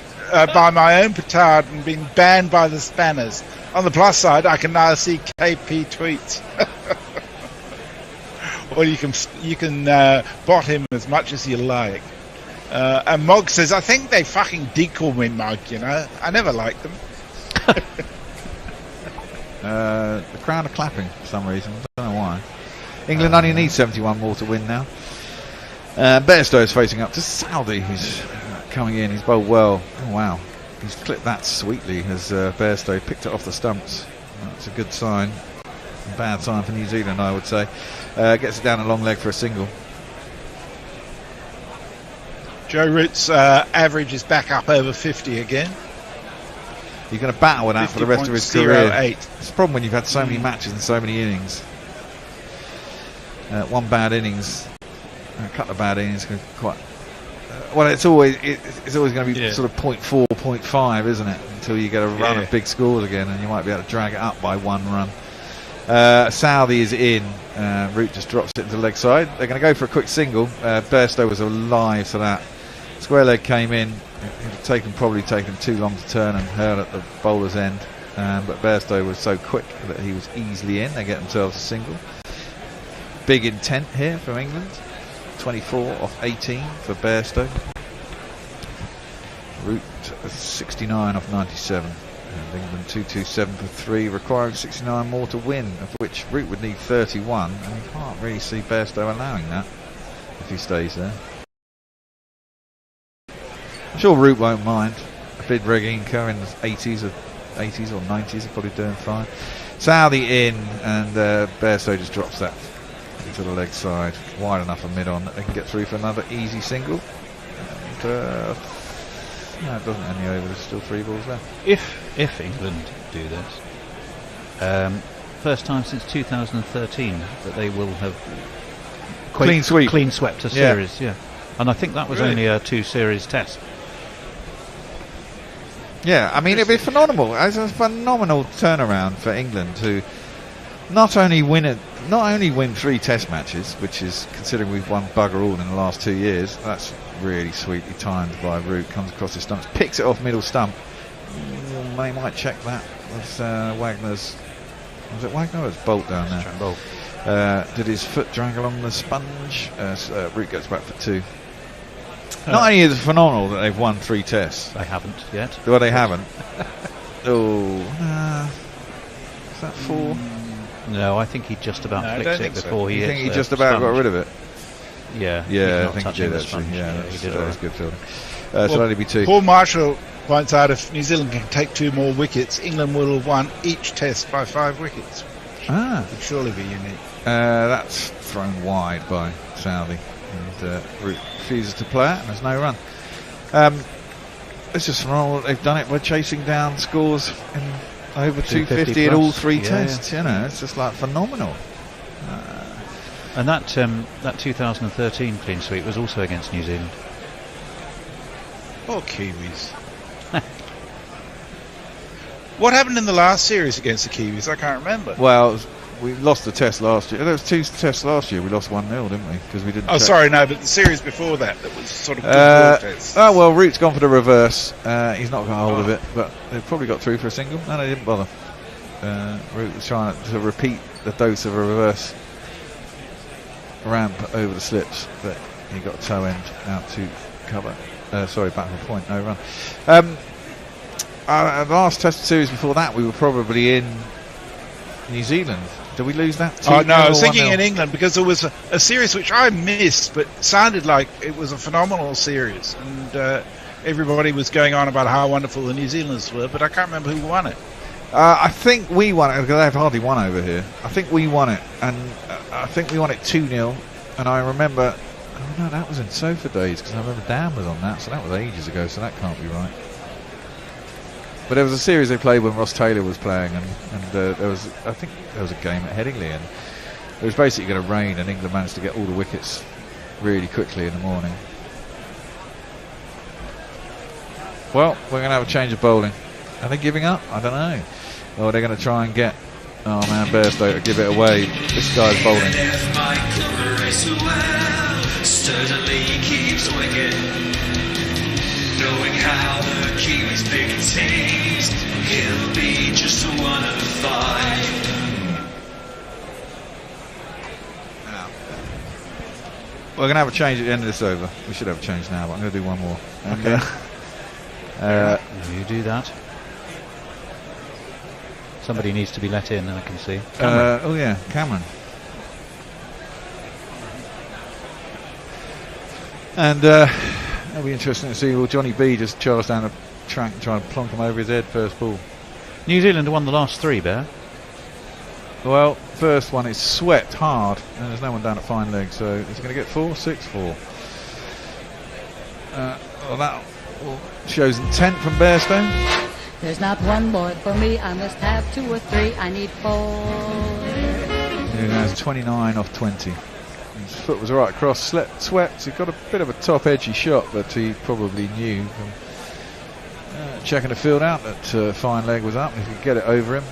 by my own petard and been banned by the spanners. On the plus side, I can now see KP tweets. Or you can bot him as much as you like. And Mog says, I think they fucking did call me Mog, you know. I never liked them.
The crowd are clapping for some reason. I don't know why. England only needs 71 more to win now. Bairstow is facing up to Southee, who's coming in. He's bowled well. Oh, wow. He's clipped that sweetly as Bairstow picked it off the stumps. That's a good sign. A bad sign for New Zealand, I would say. Gets it down a long leg for a single.
Joe Root's average is back up over 50 again.
You're going to battle with that for the rest of his career.
50.08.
It's a problem when you've had so many matches and so many innings. One bad innings, a couple of bad innings can quite. Well, it's always going to be sort of 0.4, 0.5, isn't it? Until you get a run of big scores again, and you might be able to drag it up by 1 run. Southee is in. Root just drops it into the leg side. They're going to go for a quick single. Bairstow was alive to that. Square leg came in. It had probably taken too long to turn and hurl at the bowler's end. But Bairstow was so quick that he was easily in. They get themselves a single. Big intent here from England. 24 off 18 for Bairstow. Root 69 off 97. And England 227 for 3, requiring 69 more to win, of which Root would need 31. And you can't really see Bairstow allowing that if he stays there. I'm sure Root won't mind. A bit Reginka in the 80s or 90s are probably doing fine. Southee in, and Bairstow just drops that into the leg side, wide enough for mid on that they can get through for another easy single. And, no, it doesn't end the over. There's still 3 balls left.
If England do this, first time since 2013 that they will have
clean
swept a series. Yeah, and I think that was only a 2-series test.
Yeah, I mean, it'd be phenomenal. It's a phenomenal turnaround for England to not only win 3 test matches, which is, considering we've won bugger all in the last 2 years, that's really sweetly timed by Root. Comes across his stumps, picks it off middle stump. They might check that with Wagner's. Was it Wagner or was it Boult down there?
Boult.
Did his foot drag along the sponge? Root gets back for 2. Not only is it phenomenal that they've won 3 tests.
They haven't yet.
Well, they haven't. Oh, is that 4?
No, I think he just about flicks it before he hits.
You think he just about got rid of it?
Yeah,
I think he did actually. That was good fielding. Should only be 2.
Paul Marshall points out if New Zealand can take 2 more wickets, England will have won each test by 5 wickets. Would surely be unique.
That's thrown wide by Southee, and Root refuses to play it, and there's no run. It's just phenomenal. They've done it by chasing down scores in over 250 at all 3 tests. You know, it's just like phenomenal.
And that 2013 clean sweep was also against New Zealand.
Oh, Kiwis. What happened in the last series against the Kiwis? I can't remember.
Well, we lost the test last year. There was 2 tests last year. We lost 1-0, didn't we? Because we didn't.
Oh, sorry, no, but the series before that was sort of good tests.
Oh well, Root's gone for the reverse. He's not got hold of it, but they've probably got through for a single. No, they didn't bother. Root was trying to repeat the dose of a reverse ramp over the slips, but he got a toe end out to cover. Sorry, back for point, no run. Last test series before that, we were probably in New Zealand. Did we lose that?
Oh no, I was thinking in England because there was a series which I missed, but sounded like it was a phenomenal series, and everybody was going on about how wonderful the New Zealanders were, but I can't remember who won it.
I think we won it because they've hardly won over here. I think we won it, and I think we won it 2-0. And I remember, oh no, that was in Sofa days because I remember Dan was on that, so that was ages ago, so that can't be right. But there was a series they played when Ross Taylor was playing, and I think there was a game at Headingley, and it was basically going to rain, and England managed to get all the wickets really quickly in the morning. Well, we're going to have a change of bowling. Are they giving up? I don't know. Or they're going to try and get, oh man, Bairstow to give it away. This guy's bowling.
Certainly keeps wicket, knowing how the Kiwis pick teams, he'll be just 1 of 5.
We're going to have a change at the end of this over. We should have a change now, but I'm going to do one more.
Okay. You do that. Somebody needs to be let in, I can see.
Oh yeah, Cameron. And it'll be interesting to see. Will Jonny B just charge down the track and try and plonk him over his head first ball?
New Zealand won the last 3, Bear.
Well, first one is swept hard, and there's no one down at fine leg, so is he going to get 4? 6-4. Well, that shows intent from Bairstow.
There's not one more for me. I must have 2 or 3. I need 4.
He has 29 off 20. His foot was right across, swept. He got a bit of a top edgy shot, but he probably knew from checking the field out that fine leg was up. If he could get it over him.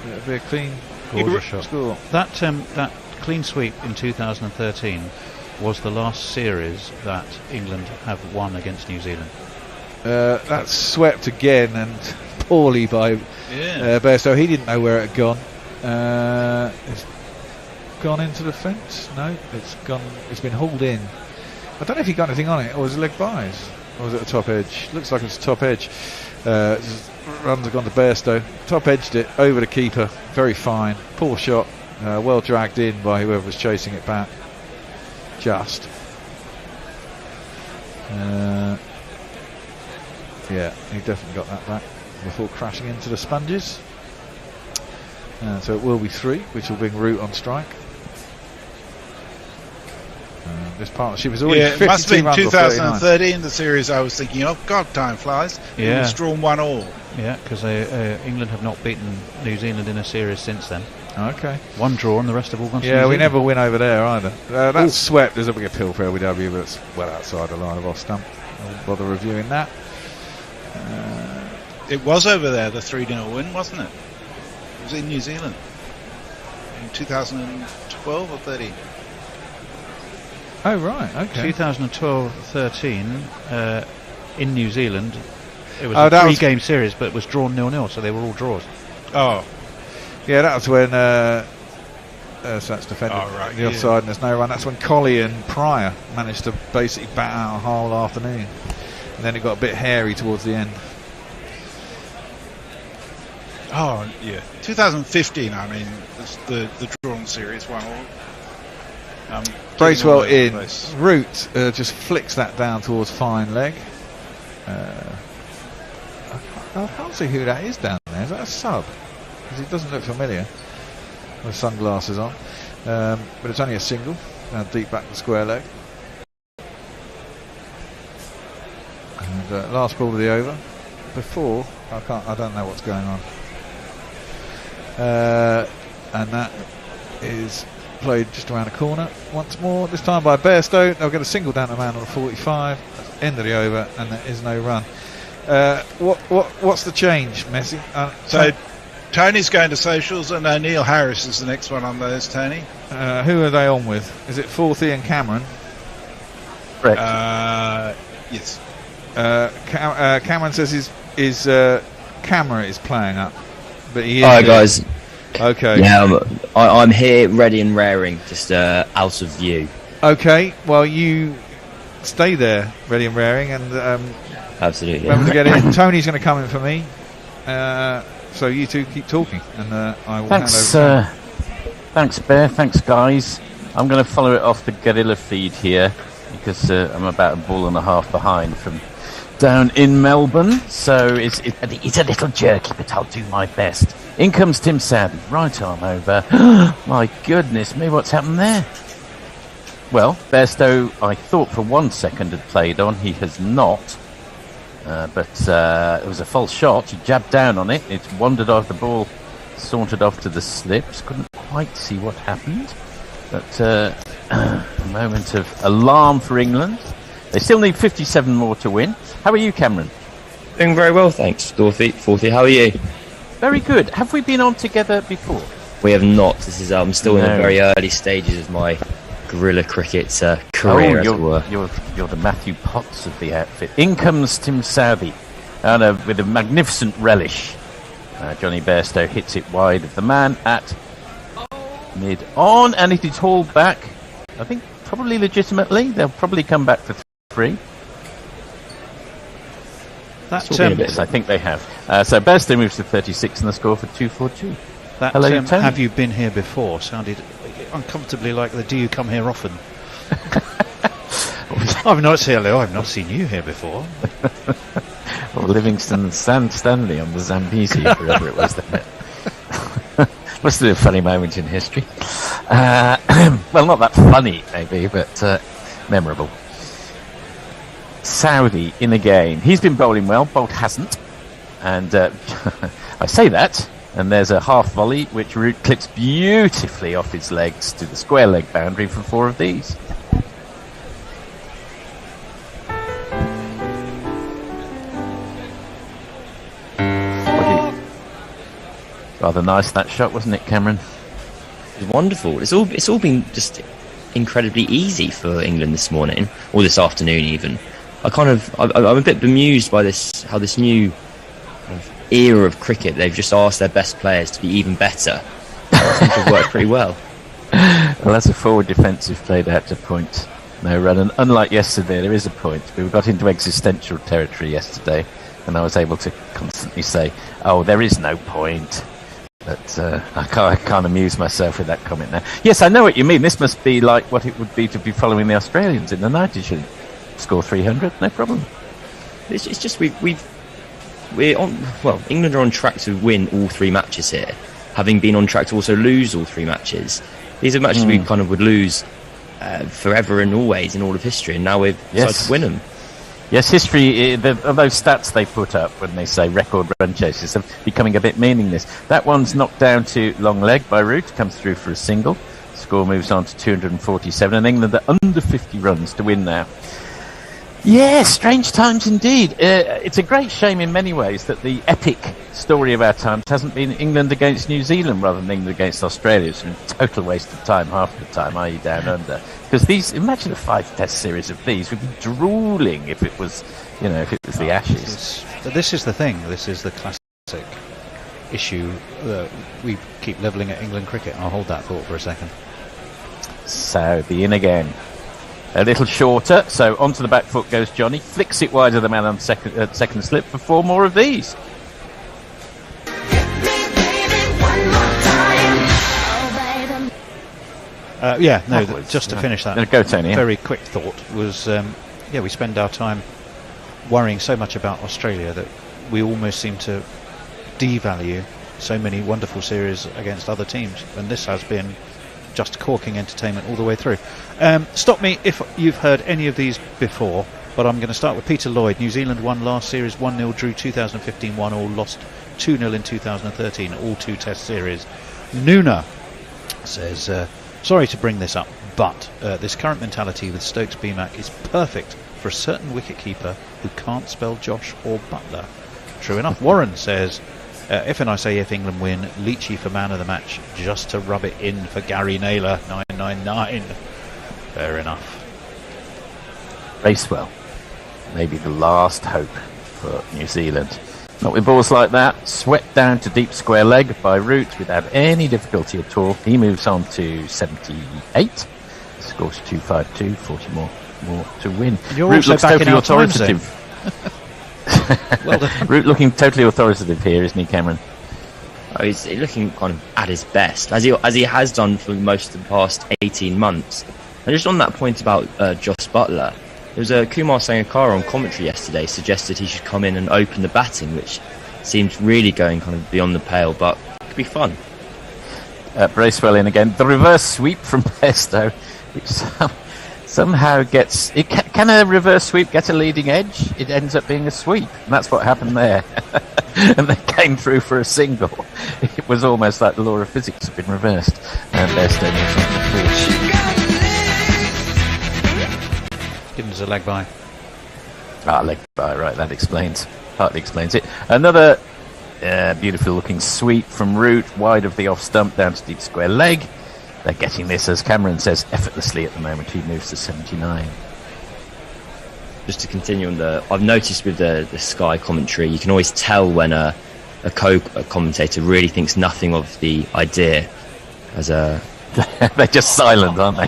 It'll be a clean
Gorgeous shot.
score.
That clean sweep in 2013 was the last series that England have won against New Zealand.
That's swept again and poorly by Bairstow. He didn't know where it had gone. It's gone into the fence. No, it's gone. It's been hauled in. I don't know if he got anything on it, or was it leg byes, or was it a top edge? Looks like it's a top edge. Runs have gone to Bairstow. Top edged it over the keeper. Very fine. Poor shot. Well dragged in by whoever was chasing it back. Just. Yeah, he definitely got that back before crashing into the sponges. So it will be 3, which will bring Root on strike. This partnership is already 52
it must have been
runs
2013, the series I was thinking of. God, time flies.
Yeah.
It's drawn 1-1.
Yeah, because England have not beaten New Zealand in a series since then.
Okay.
1 draw and the rest have all gone to New
Yeah, we
Zealand.
never win over there either. That's swept. There's a big appeal for LBW, but it's well outside the line of off stump. I won't bother reviewing that.
It was over there, the 3-0 win, wasn't it? It was in New Zealand in 2012 or 13.
Oh right, okay.
2012-13 in New Zealand. It was
Oh,
a
that was-
3-game series, but it was drawn 0-0, so they were all draws.
Oh,
Yeah, that was when so that's defended the offside and there's no run. That's when Collie and Pryor managed to basically bat out a whole afternoon, and then it got a bit hairy towards the end.
Oh, yeah. 2015, I mean, was the drawn series 1-1.
Bracewell
getting all over the
in.
place.
Root just flicks that down towards fine leg. I can't see who that is down there. Is that a sub? Because he doesn't look familiar with sunglasses on. But it's only a single. Deep back the square leg. And last ball of the over. Before I don't know what's going on. And that is played just around the corner once more. This time by Bairstow. They'll get a single down to man on a 45. That's the end of the over, and there is no run. What's the change, Messi?
So Tony's going to socials, and Neil Harris is the next one on those, Tony.
Who are they on with? Is it Southee and Cameron?
Correct. Yes.
Cameron says his camera is playing up, but he is.
Hi guys.
Okay.
Yeah, I'm here, ready and raring, just out of view.
Okay. Well, you stay there, ready and raring, and
Absolutely.
remember to get in. Tony's going to come in for me. So you two keep talking, and I will
Thanks,
hand over.
thanks, Bear. Thanks, guys. I'm going to follow it off the guerrilla feed here because I'm about a ball and a half behind from down in Melbourne. So it's a little jerky, but I'll do my best. In comes Tim Southee, right arm over. My goodness me, what's happened there? Well, Bairstow, I thought for 1 second had played on. He has not. But it was a false shot. He jabbed down on it. It wandered off the ball, sauntered off to the slips. Couldn't quite see what happened. But a moment of alarm for England. They still need 57 more to win. How are you, Cameron?
Doing very well, thanks. Dorothy, how are you?
Very good. Have we been on together before?
We have not. This is I'm still in the
No.
very early stages of my guerrilla cricket career, as it were.
You're the Matthew Potts of the outfit. In comes Tim Southee, and with a magnificent relish. Jonny Bairstow hits it wide of the man at mid-on, and it is hauled back. I think probably legitimately. They'll probably come back for 3. Yes, I think they have. So Bairstow moves to 36 and the score for 2-4-2.
That
Hello, Tony.
have you been here before sounded uncomfortably like the do you come here often? I've not seen you here before.
Or Livingston and Stanley on the Zambezi, wherever it was. Must have been a funny moment in history. Well, not that funny, maybe, but memorable. Southee in again. He's been bowling well. Boult hasn't. And I say that, and there's a half volley which Root clips beautifully off his legs to the square leg boundary for 4 of these. Rather nice, that shot, wasn't it, Cameron?
It was wonderful. It's all been just incredibly easy for England this morning, or this afternoon even. I'm a bit bemused by how this new kind of era of cricket, they've just asked their best players to be even better. It seems to have worked pretty well.
Well, that's a forward defensive played out to point. No run, and unlike yesterday, there is a point. We got into existential territory yesterday, and I was able to constantly say, "Oh, there is no point." But I can't amuse myself with that comment now. Yes, I know what you mean. This must be like what it would be to be following the Australians in the 90s. Score 300, no problem.
It's just we're on. Well, England are on track to win all 3 matches here, having been on track to also lose all 3 matches. These are matches we kind of would lose forever and always in all of history, and now we've decided to win them.
Yes, history, those stats they put up when they say record run chases are becoming a bit meaningless. That one's knocked down to long leg by Root, comes through for a single. Score moves on to 247, and England are under 50 runs to win now. Yeah, strange times indeed. It's a great shame in many ways that the epic story of our times hasn't been England against New Zealand rather than England against Australia. It's a total waste of time, half the time, i.e. down under. Because imagine a 5-test series of these. We'd be drooling if it was, the Ashes.
This is the thing. This is the classic issue that we keep levelling at England cricket. I'll hold that thought for a second.
Southee in again. A little shorter, so onto the back foot goes Jonny. Flicks it wide of the man on second slip for 4 more of these. Just to finish that,
go, Tony. Very quick thought was, we spend our time worrying so much about Australia that we almost seem to devalue so many wonderful series against other teams, and this has been just corking entertainment all the way through. Stop me if you've heard any of these before, but I'm going to start with Peter Lloyd. New Zealand won last series 1-0, drew 2015 1-all, lost 2-0 in 2013, all 2 test series. Nuna says, sorry to bring this up, but this current mentality with Stokes BMAC is perfect for a certain wicketkeeper who can't spell Josh or Butler. True enough. Warren says, if England win, Leachy for man of the match, just to rub it in for Gary Naylor, 999. Fair enough.
Bracewell, maybe the last hope for New Zealand. Not with balls like that. Swept down to deep square leg by Root without any difficulty at all. He moves on to 78. Scores 252, 40 more to win.
You're
Root
also
looks
back
totally
in our
authoritative.
Well done.
Root looking totally authoritative here, isn't he, Cameron?
Oh, he's looking kind of at his best, as he has done for most of the past 18 months. And just on that point about Josh Butler, there was a Kumar Sangakkara on commentary yesterday suggested he should come in and open the batting, which seemed really going kind of beyond the pale, but it could be fun.
Bracewell in again. The reverse sweep from Bairstow, which somehow gets... Can a reverse sweep get a leading edge? It ends up being a sweep, and that's what happened there. And they came through for a single. It was almost like the law of physics had been reversed. And Bairstow moves on to 4.
Given us a leg by.
Leg by, right, that partly explains it. Another beautiful looking sweep from Root, wide of the off stump down to deep square leg. They're getting this, as Cameron says, effortlessly at the moment. He moves to 79.
Just to continue on I've noticed with the Sky commentary, you can always tell when a commentator really thinks nothing of the idea.
They're just silent, aren't they?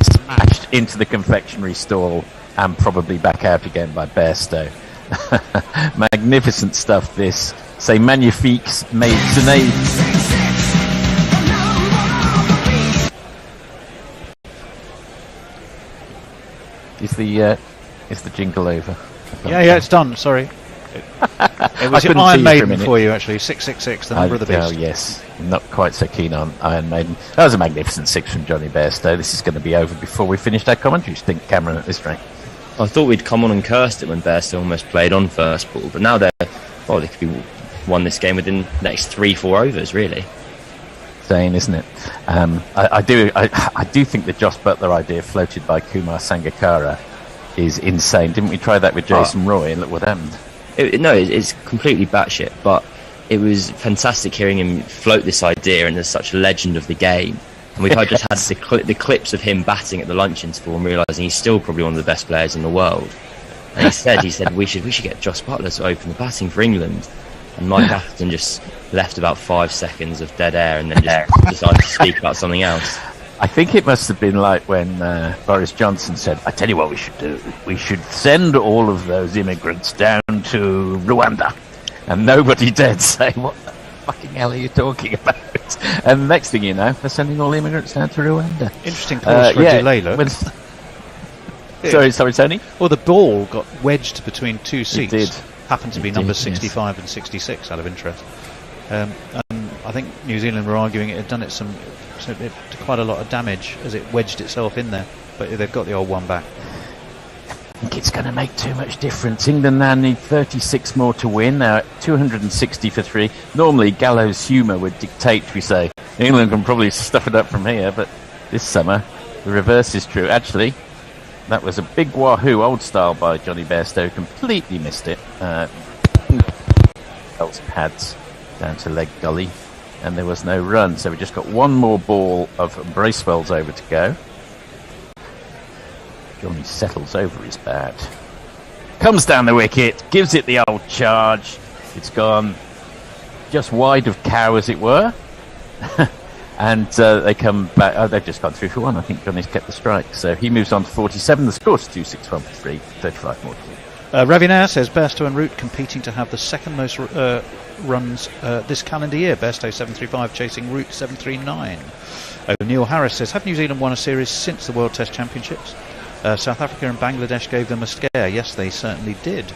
Smashed into the confectionery stall and probably back out again by Bairstow. Magnificent stuff, this. C'est magnifique, mais ce n'est... Is the jingle over?
Yeah, it's done. Sorry. It was Iron Maiden for you, actually. 666, the number of the beast.
Oh, yes. Not quite so keen on Iron Maiden. That was a magnificent 6 from Jonny Bairstow. This is going to be over before we finished our commentary. Think, Cameron, at this rate.
I thought we'd come on and cursed it when Bairstow almost played on first ball, but now they could be won this game within the next 3-4 overs, really.
Insane, isn't it? I do think the Josh Butler idea floated by Kumar Sangakkara is insane. Didn't we try that with Jason Roy and look what happened?
It's completely batshit, but it was fantastic hearing him float this idea, and there's such a legend of the game. And we've just had the clips of him batting at the lunch interval and realising he's still probably one of the best players in the world. And he said we should get Jos Buttler to open the batting for England. And Mike Atherton just left about 5 seconds of dead air and then just decided to speak about something else.
I think it must have been like when Boris Johnson said, I tell you what we should do. We should send all of those immigrants down to Rwanda. And nobody dared say, what the fucking hell are you talking about? And the next thing you know, they're sending all the immigrants down to Rwanda.
Interesting pause for a delay, look.
Sorry, Tony?
Well, the ball got wedged between two seats.
It did.
Happened to be numbers 65 and 66, out of interest. And I think New Zealand were arguing it had done it quite a lot of damage as it wedged itself in there. But they've got the old one back.
I think it's going to make too much difference. England now need 36 more to win. Now at 260 for 3. Normally gallows humour would dictate, we say, England can probably stuff it up from here, but this summer the reverse is true. Actually, that was a big wahoo, old style by Jonny Bairstow. Completely missed it. Pads down to leg gully, and there was no run. So we just got one more ball of Bracewell's over to go. Jonny settles over his bat. Comes down the wicket, gives it the old charge. It's gone just wide of cow, as it were. And they come back. Oh, they've just gone 3 for 1. I think Jonny's kept the strike. So he moves on to 47. The score's 2-6-1 for 3. 35 more to win.
Ravi Nair says Bairstow and Root competing to have the second most runs this calendar year. Bairstow 735 chasing Root 739. O'Neill Harris says, have New Zealand won a series since the World Test Championships? South Africa and Bangladesh gave them a scare. Yes, they certainly did.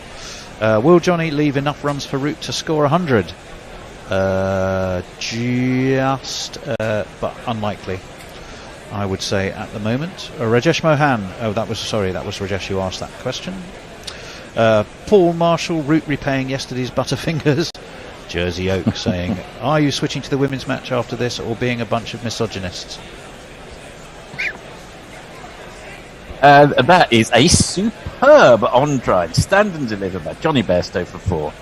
Will Jonny leave enough runs for Root to score 100? But unlikely, I would say at the moment. Rajesh Mohan. That was Rajesh who asked that question. Paul Marshall, Root repaying yesterday's Butterfingers. Jersey Oak saying, are you switching to the women's match after this, or being a bunch of misogynists?
That is a superb on-drive, stand and deliver by Jonny Bairstow for 4.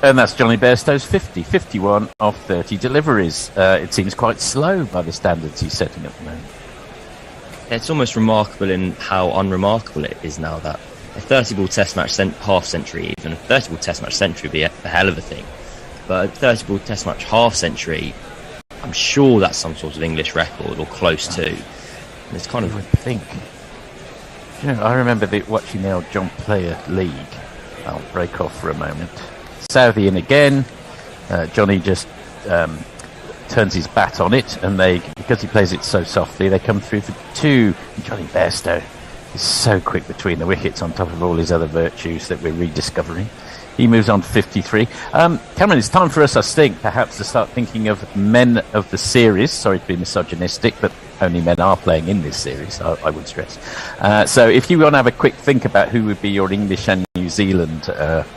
And that's Jonny Bairstow's 50, 51 of 30 deliveries. It seems quite slow by the standards he's setting at the moment.
It's almost remarkable in how unremarkable it is now that a 30-ball test match half century, even a 30-ball test match century would be a hell of a thing. But a 30-ball test match half century, I'm sure that's some sort of English record or close to. And it's kind of...
I think. You know, I remember watching the old John Player League. I'll break off for a moment. Southee in again. Jonny just turns his bat on it, and because he plays it so softly, they come through for 2. And Jonny Bairstow is so quick between the wickets on top of all his other virtues that we're rediscovering. He moves on to 53. Cameron, it's time for us, I think, perhaps to start thinking of men of the series. Sorry to be misogynistic, but only men are playing in this series, I would stress. So if you want to have a quick think about who would be your English and New Zealand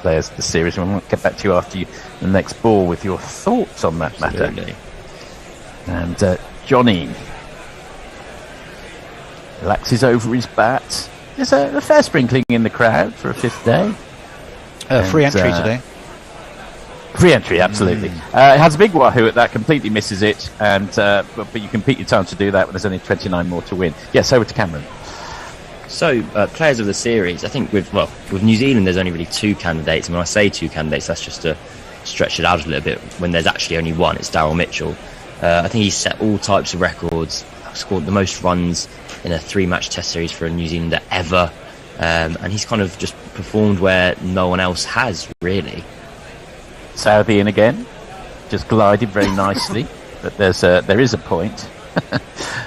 players of the series, and we'll get back to you after the next ball with your thoughts on that matter. And Jonny relaxes over his bat. There's a fair sprinkling in the crowd for a 5th day.
Free entry today.
Free entry, absolutely. It has a big wahoo at that, completely misses it, and but you can beat your time to do that when there's only 29 more to win. Yes, over to Cameron.
So, players of the series, I think with New Zealand there's only really 2 candidates, and when I say 2 candidates, that's just to stretch it out a little bit when there's actually only one. It's Daryl Mitchell. I think he's set all types of records, scored the most runs in a 3-match test series for a New Zealander ever, and he's kind of just performed where no one else has, really.
Southee in again, just glided very nicely, but there is a point.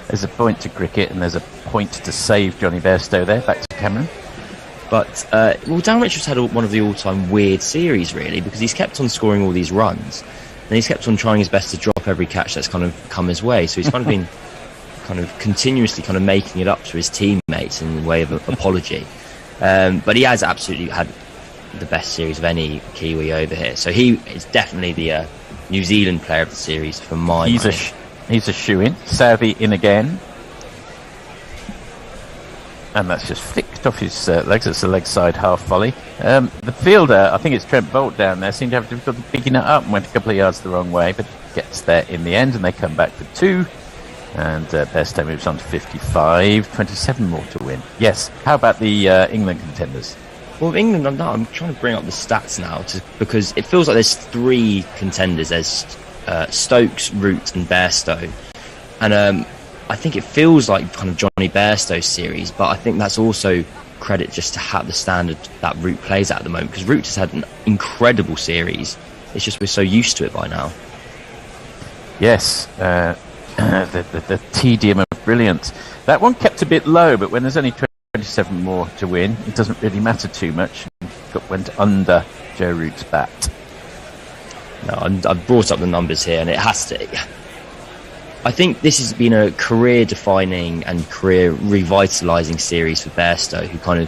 There's a point to cricket, and there's a point to save Jonny Bairstow there. Back to Cameron.
But Daryl Mitchell's had one of the all-time weird series, really, because he's kept on scoring all these runs, and he's kept on trying his best to drop every catch that's kind of come his way. So he's kind of been kind of continuously kind of making it up to his teammates in the way of an apology. But he has absolutely had the best series of any Kiwi over here. So he is definitely the New Zealand player of the series for my money.
He's a shoe-in. Southee in again. And that's just flicked off his legs. It's a leg side half volley. The fielder, I think it's Trent Boult down there, seemed to have difficulty picking it up and went a couple of yards the wrong way, but gets there in the end, and they come back for 2. And Bairstow moves on to 55. 27 more to win. Yes. How about the England contenders?
Well, England, I'm trying to bring up the stats now because it feels like there's 3 contenders. There's Stokes, Root, and Bairstow. And I think it feels like kind of Jonny Bairstow's series, but I think that's also credit just to the standard that Root plays at the moment, because Root has had an incredible series. It's just we're so used to it by now.
Yes, the tedium of brilliance. That one kept a bit low, but when there's only 27 more to win, it doesn't really matter too much. Went under Joe Root's bat.
No, I've brought up the numbers here, and it has to. I think this has been a career-defining and career-revitalising series for Bairstow, who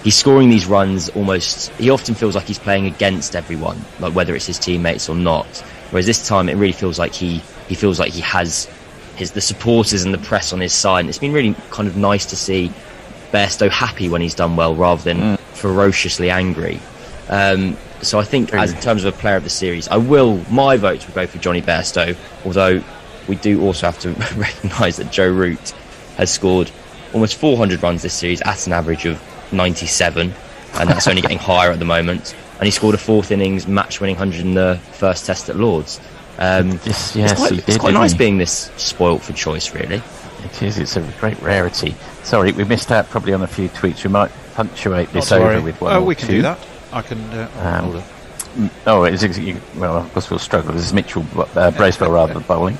he's scoring these runs almost. He often feels like he's playing against everyone, like whether it's his teammates or not. Whereas this time, it really feels like he feels like he has the supporters and the press on his side. And it's been really kind of nice to see Bairstow happy when he's done well, rather than ferociously angry. So I think, in terms of a player of the series, my votes will go for Jonny Bairstow, although we do also have to recognise that Joe Root has scored almost 400 runs this series at an average of 97, and that's only getting higher at the moment. And he scored a 4th innings match-winning 100 in the first test at Lords. It's quite nice being this spoilt for choice, really.
It is. It's a great rarity. Sorry, we missed out probably on a few tweets. We might punctuate this over with one or
we can
two.
do that. I can hold it.
Well, of course we'll struggle. This is Mitchell Bracewell rather than bowling.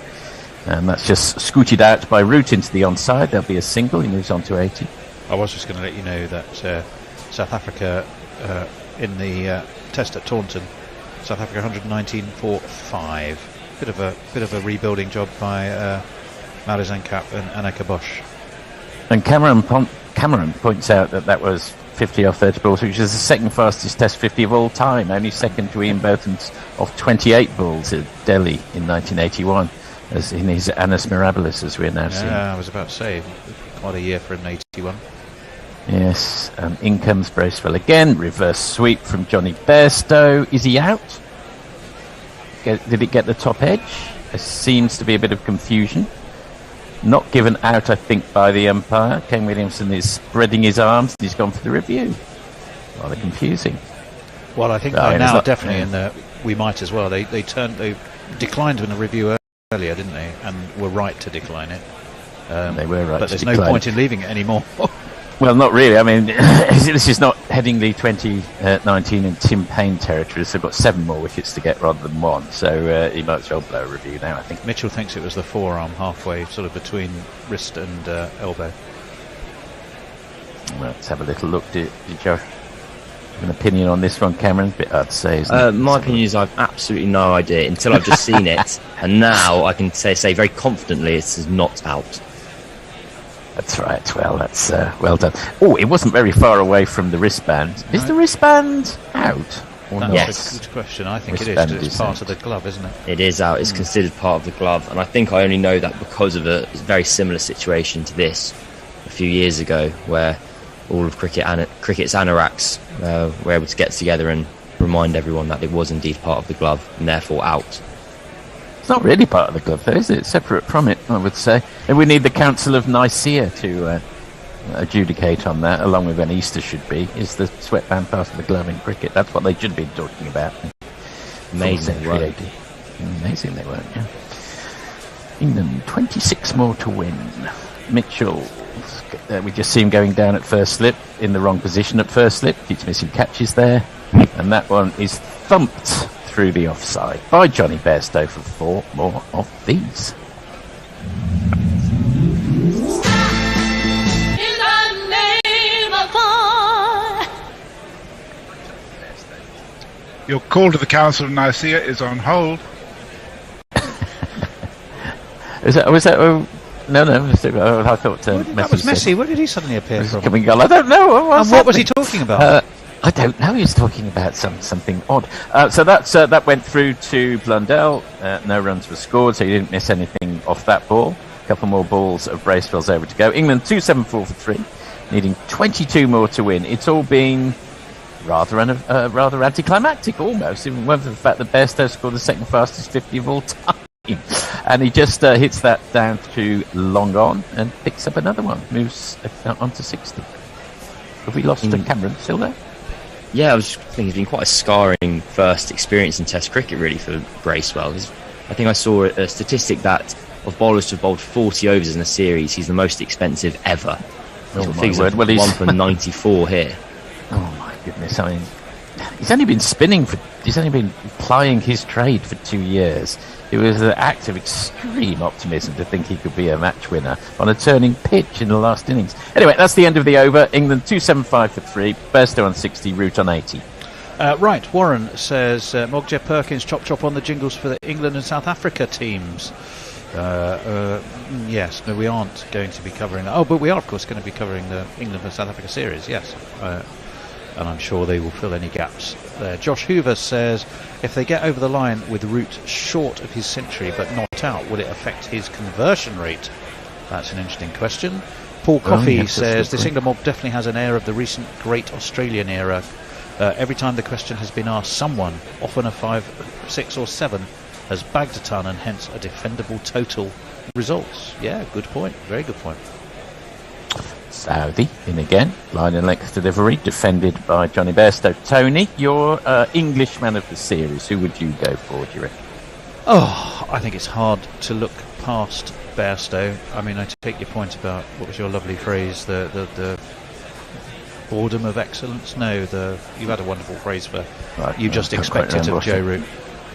And that's just scooted out by Root into the onside. There'll be a single. He moves on to 80.
I was just going to let you know that South Africa in the test at Taunton, South Africa 119 for 5. Bit of a rebuilding job by Malizan Cap and Aneka Bosch.
And Cameron points out that was 50 off 30 balls, which is the second fastest Test 50 of all time, only second to Ian Bothans off 28 balls at Delhi in 1981. As in his Annus Mirabilis, as we're now seeing.
Yeah, I was about to say, quite a year for an 81.
Yes, in comes Bracewell again. Reverse sweep from Jonny Bairstow. Is he out? Did it get the top edge? There seems to be a bit of confusion. Not given out, I think, by the umpire. Kane Williamson is spreading his arms and he's gone for the review. Rather confusing.
Well, I think now definitely, and we might as well. They declined in the review earlier, didn't they? And were right to decline it.
They were right,
but there's no point in leaving it anymore.
Well, not really. I mean, this is not heading the 2019 in Tim Payne territory. So they've got 7 more wickets to get rather than 1. So he might as well blow a review now, I think.
Mitchell thinks it was the forearm halfway, sort of between wrist and elbow.
Well, let's have a little look. Did you have an opinion on this one, Cameron? A bit hard to say, isn't it?
My opinion is I've absolutely no idea until I've just seen it, and now I can say very confidently it is not out.
That's right. Well, that's well done. Oh, it wasn't very far away from the wristband. Is the wristband out? Or not?
That's a good question. I think it is. It's part of the glove, isn't it?
It is out. It's considered part of the glove, and I think I only know that because of a very similar situation to this a few years ago, where all of cricket's anoraks were able to get together and remind everyone that it was indeed part of the glove and therefore out.
It's not really part of the glove, though, is it? It's separate from it, I would say. And we need the Council of Nicaea to adjudicate on that, along with an Easter should be. Is the sweatband part of the glove in cricket? That's what they should be talking about.
Amazing they weren't.
Amazing they weren't, yeah. England, 26 more to win. Mitchell, we just see him going down at first slip, in the wrong position at first slip. Keeps missing catches there. And that one is thumped through the offside by Jonny Bairstow for 4 more of these.
Your call to the Council of Nicaea is on hold.
Was that? No. I thought
that was Messi. Where did he suddenly appear from?
I don't know.
And what was he talking about?
I don't know. He was talking about something odd. So that went through to Blundell. No runs were scored, so he didn't miss anything off that ball. A couple more balls of Bracewell's over to go. England 274 for 3. needing 22 more to win. It's all been rather anticlimactic almost, even with the fact that Bairstow scored the second fastest 50 of all time. And he just hits that down to long on and picks up another one, moves on to 60. Have we lost Cameron still there?
Yeah, I was thinking it's been quite a scarring first experience in Test cricket, really, for Bracewell. I think I saw a statistic that of bowlers to have bowled 40 overs in a series, he's the most expensive ever.
Oh my word. Well, he's
1 for 94 here.
Oh my goodness! I mean, he's only been plying his trade for 2 years. It was an act of extreme optimism to think he could be a match winner on a turning pitch in the last innings. Anyway, that's the end of the over. England 275 for 3. Bairstow on 60. Root on 80.
Right, Warren says Mogje Perkins chop on the jingles for the England and South Africa teams. Yes, no, we aren't going to be covering that. Oh, but we are, of course, going to be covering the England and South Africa series, yes. And I'm sure they will fill any gaps there. Josh Hoover says, if they get over the line with Root short of his century but not out, will it affect his conversion rate? That's an interesting question. Paul Coffey says, this England mob definitely has an air of the recent Great Australian era. Every time the question has been asked, someone, often a 5, 6 or 7, has bagged a ton and hence a defendable total results. Yeah, good point. Very good point.
Southee in again, line and length delivery, defended by Jonny Bairstow. Tony, your English man of the series, who would you go for, do you reckon?
Oh, I think it's hard to look past Bairstow. I mean, I take your point about, what was your lovely phrase, the boredom of excellence? No, you had a wonderful phrase for you just expect it of Joe Root.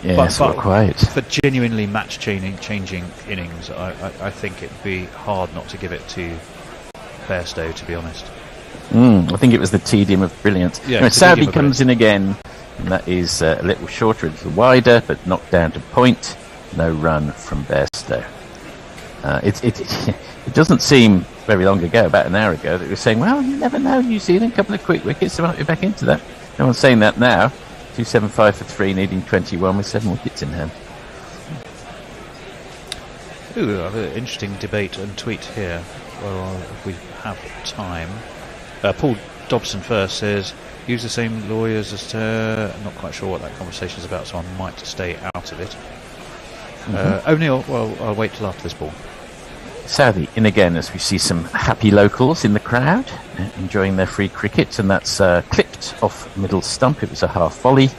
Yes,
but
quite.
For genuinely match-changing innings, I think it'd be hard not to give it to Bairstow, to be honest.
I think it was the tedium of brilliance.
Yeah,
Southee comes in again, and that is a little shorter, a little wider, but knocked down to point. No run from Bairstow. It doesn't seem very long ago, about an hour ago, that we were saying, well, you never know, New Zealand, a couple of quick wickets, they might be back into that. No one's saying that now. 275 for 3, needing 21 with 7 wickets in hand.
Ooh, I have an interesting debate and tweet here. Well, if we have time. Paul Dobson first says, use the same lawyers as I'm not quite sure what that conversation is about, so I might stay out of it. O'Neill, well, I'll wait till after this ball.
Southee in again as we see some happy locals in the crowd enjoying their free cricket, and that's clipped off middle stump. It was a half volley.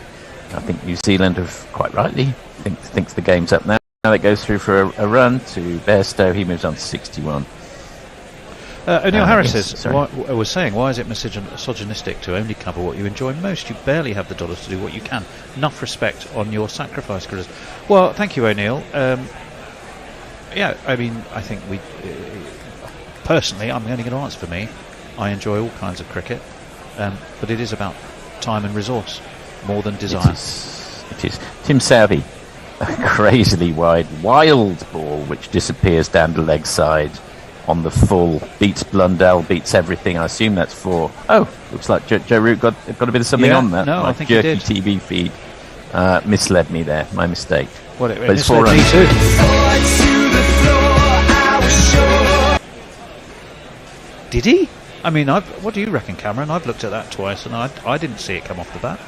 I think New Zealand have quite rightly thinks the game's up now. Now it goes through for a run to Bairstow. He moves on to 61.
O'Neill Harris says, I was saying, why is it misogynistic to only cover what you enjoy most? You barely have the dollars to do what you can. Enough respect on your sacrifice, Chris. Well, thank you, O'Neill. Yeah, I mean, I think we... personally, I'm only going to answer for me. I enjoy all kinds of cricket, but it is about time and resource, more than desire.
It is. Tim Southee, a crazily wide, wild ball which disappears down the leg side on the full, beats Blundell, beats everything. I assume that's 4. Oh, looks like Joe Root got a bit of something on that.
No, I think he did.
TV feed misled me there. My mistake.
Well, it misled me too. Did he? I mean, what do you reckon, Cameron? I've looked at that twice and I didn't see it come off the bat.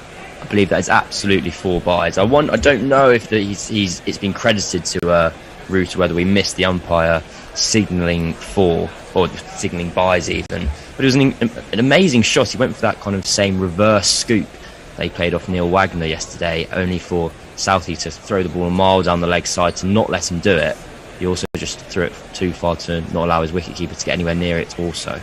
I believe that is absolutely 4 byes. I don't know if it's been credited to Root, whether we missed the umpire signalling 4 or signalling byes even. But it was an amazing shot. He went for that kind of same reverse scoop they played off Neil Wagner yesterday, only for Southee to throw the ball a mile down the leg side to not let him do it. He also just threw it too far to not allow his wicketkeeper to get anywhere near it also.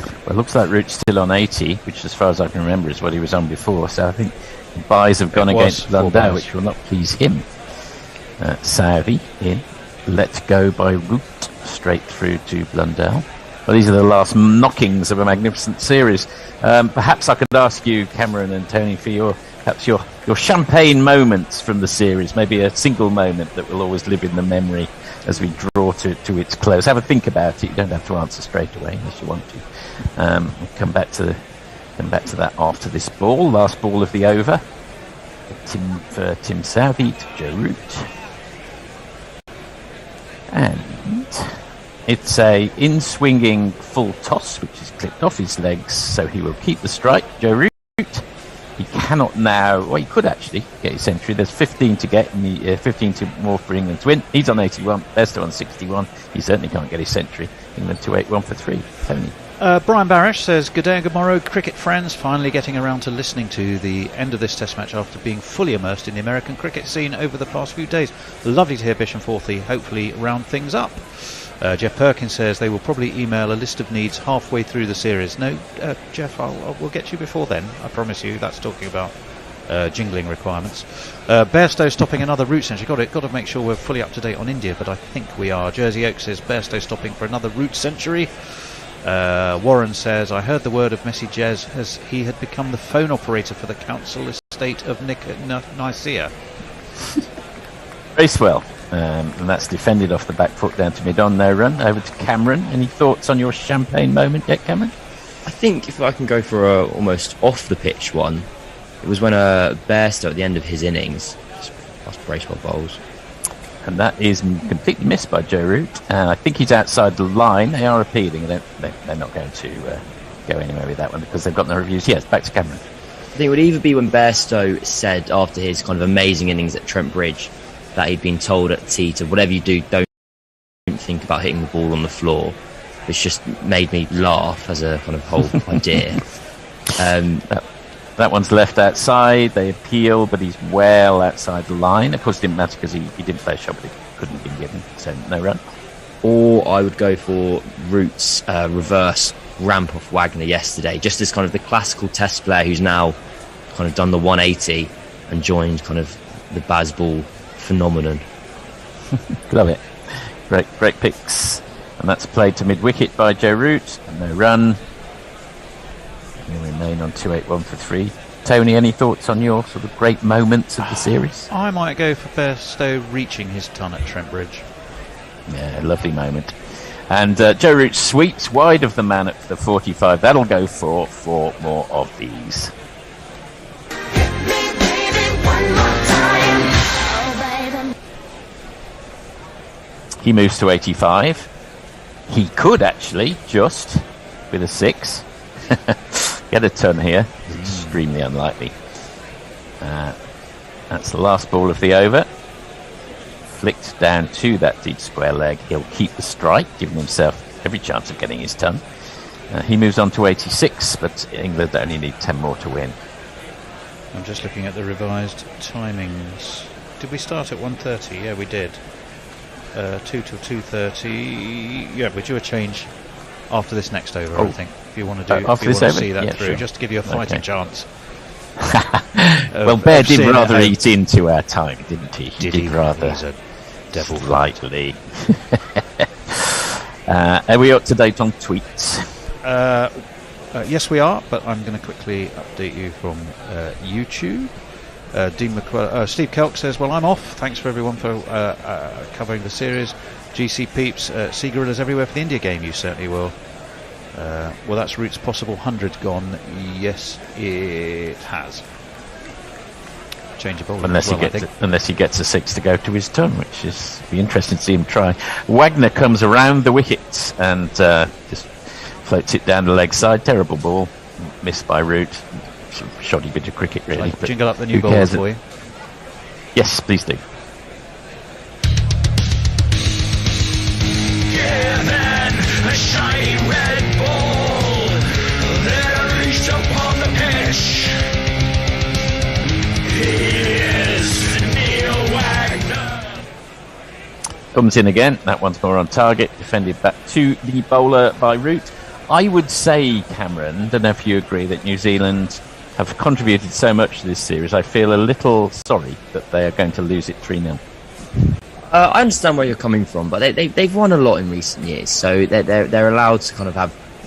Well, it looks like Root's still on 80, which as far as I can remember is what he was on before, so I think the byes have gone against Blundell, which will not please him. Southee in, let go by Root, straight through to Blundell. Well, these are the last knockings of a magnificent series. Perhaps I could ask you, Cameron and Tony, for your champagne moments from the series, maybe a single moment that will always live in the memory as we draw to its close. Have a think about it. You don't have to answer straight away unless you want to. We'll come back to that after this ball. Last ball of the over. Tim Southee to Joe Root. And It's a in-swinging full toss, which is clipped off his legs, so he will keep the strike. Joe Root. He cannot now. Well, he could actually get his century. There's 15 to get, and 15 to more for England to win. He's on 81. Bairstow on 61. He certainly can't get his century. England 281 for 3. Tony.
Brian Barish says, good day and good morrow, cricket friends. Finally getting around to listening to the end of this test match after being fully immersed in the American cricket scene over the past few days. Lovely to hear Bish and Forthey hopefully round things up. Jeff Perkins says they will probably email a list of needs halfway through the series. No, Jeff, we'll get you before then. I promise you. That's talking about jingling requirements. Bairstow stopping another route century. Got to make sure we're fully up to date on India, but I think we are. Jersey Oak says Bairstow stopping for another route century. Warren says, I heard the word of Messi Jez as he had become the phone operator for the council estate of Nicaea.
Bracewell. And that's defended off the back foot down to mid-on, no run. Over to Cameron. Any thoughts on your champagne moment yet, Cameron?
I think if I can go for a almost off-the-pitch one, it was when Bairstow at the end of his innings lost Bracewell bowls.
And that is completely missed by Joe Root. I think he's outside the line. They are appealing. They're not going to go anywhere with that one because they've got no reviews. Yes, back to Cameron.
I think it would either be when Bairstow said after his kind of amazing innings at Trent Bridge that he'd been told at the tee to whatever you do, don't think about hitting the ball on the floor, which just made me laugh as a kind of whole idea.
That one's left outside. They appeal, but he's well outside the line. Of course, it didn't matter because he didn't play a shot, but he couldn't have been given, so no run.
Or I would go for Root's reverse ramp off Wagner yesterday, just as kind of the classical test player who's now kind of done the 180 and joined kind of the Bazball phenomenon.
Love it. Great picks. And that's played to mid-wicket by Joe Root. And no run. He'll remain on 281 for 3. Tony, any thoughts on your sort of great moments of the series?
I might go for Bairstow reaching his ton at Trent Bridge.
Yeah, lovely moment. And Joe Root sweeps wide of the man at the 45. That'll go for 4 more of these. He moves to 85. He could actually just, with a 6, get a ton here. Extremely unlikely. That's the last ball of the over. Flicked down to that deep square leg. He'll keep the strike, giving himself every chance of getting his ton. He moves on to 86, but England only need 10 more to win.
I'm just looking at the revised timings. Did we start at 1:30? Yeah, we did. 2 till 2:30. Yeah, we do a change after this next over, I think. If you want to do, if you want to see that through, just to give you a fighting chance.
Well, Bear did rather eat into our time, didn't he?
Did he rather? He's a devil.
Slightly. Are we up to date on tweets?
Yes, we are, but I'm going to quickly update you from YouTube. Steve Kelk says, well, I'm off. Thanks for everyone for covering the series. GC Peeps, Sea Gorillas everywhere for the India game. You certainly will. Well, that's Root's possible 100 gone. Yes, it has. Change of ball.
Unless he gets a 6 to go to his turn, which is be interesting to see him try. Wagner comes around the wicket and just floats it down the leg side. Terrible ball, missed by Root. Shoddy bit of cricket, really.
But jingle up the new bowler for you.
Yes, please do.
Given a shiny red ball that unleashed upon the pitch. Here's Neil Wagner.
Comes in again. That one's more on target. Defended back to the bowler by Root. I would say, Cameron, don't know if you agree, that New Zealand have contributed so much to this series. I feel a little sorry that they are going to lose it 3-0.
I understand where you're coming from, but they've won a lot in recent years, so they're allowed to kind of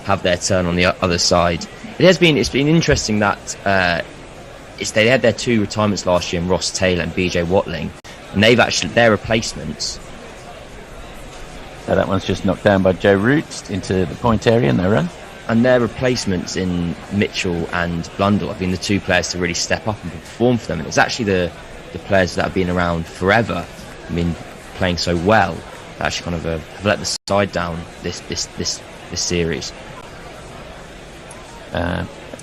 have their turn on the other side. It's been interesting that they had their 2 retirements last year in Ross Taylor and BJ Watling, and their replacements.
So that one's just knocked down by Joe Root into the point area, and they run.
And their replacements in Mitchell and Blundell have been the 2 players to really step up and perform for them. And it's actually the players that have been around forever, been playing so well. actually kind of have let the side down this series.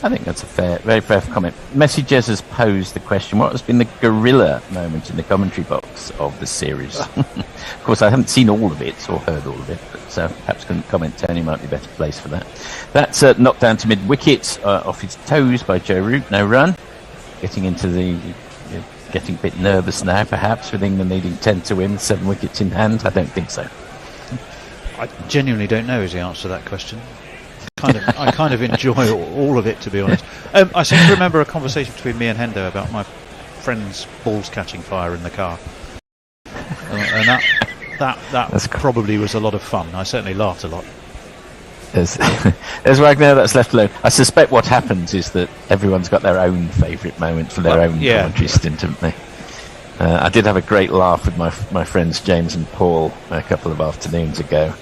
I think that's a very fair comment. Messages has posed the question: what has been the gorilla moment in the commentary box of the series? Of course, I haven't seen all of it or heard all of it, but perhaps couldn't comment. Tony might be better placed for that. That's knocked down to mid-wicket, off his toes by Joe Root. No run. Getting a bit nervous now, perhaps, with England needing 10 to win, 7 wickets in hand. I don't think so.
I genuinely don't know is the answer to that question. I kind of enjoy all of it, to be honest. I seem to remember a conversation between me and Hendo about my friend's balls catching fire in the car, and that probably was a lot of fun. I certainly laughed a lot.
There's Wagner, that's left alone. I suspect what happens is that everyone's got their own favourite moment for their own commentary stint, haven't they? I did have a great laugh with my friends James and Paul a couple of afternoons ago.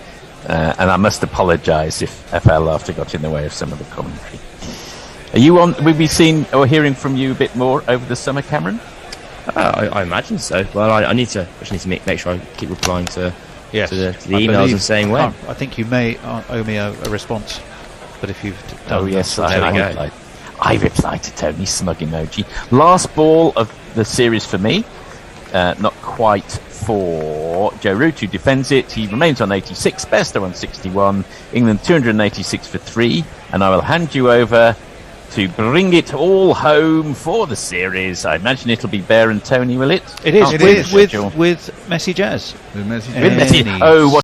And I must apologise if our laughter got in the way of some of the commentary. Are you on? Will we be seeing or hearing from you a bit more over the summer, Cameron?
I imagine so. Well, I just need to make sure I keep replying to the emails and saying when.
I think you may owe me a response, but if you've done
I replied to Tony's smug emoji. Last ball of the series for me. Not quite for Joe Root, who defends it. He remains on 86, Bairstow on 61, England 286 for 3, and I will hand you over to bring it all home for the series. I imagine it'll be Bear and Tony, will it?
It is, with Messi Jazz.
With Messi. Oh, what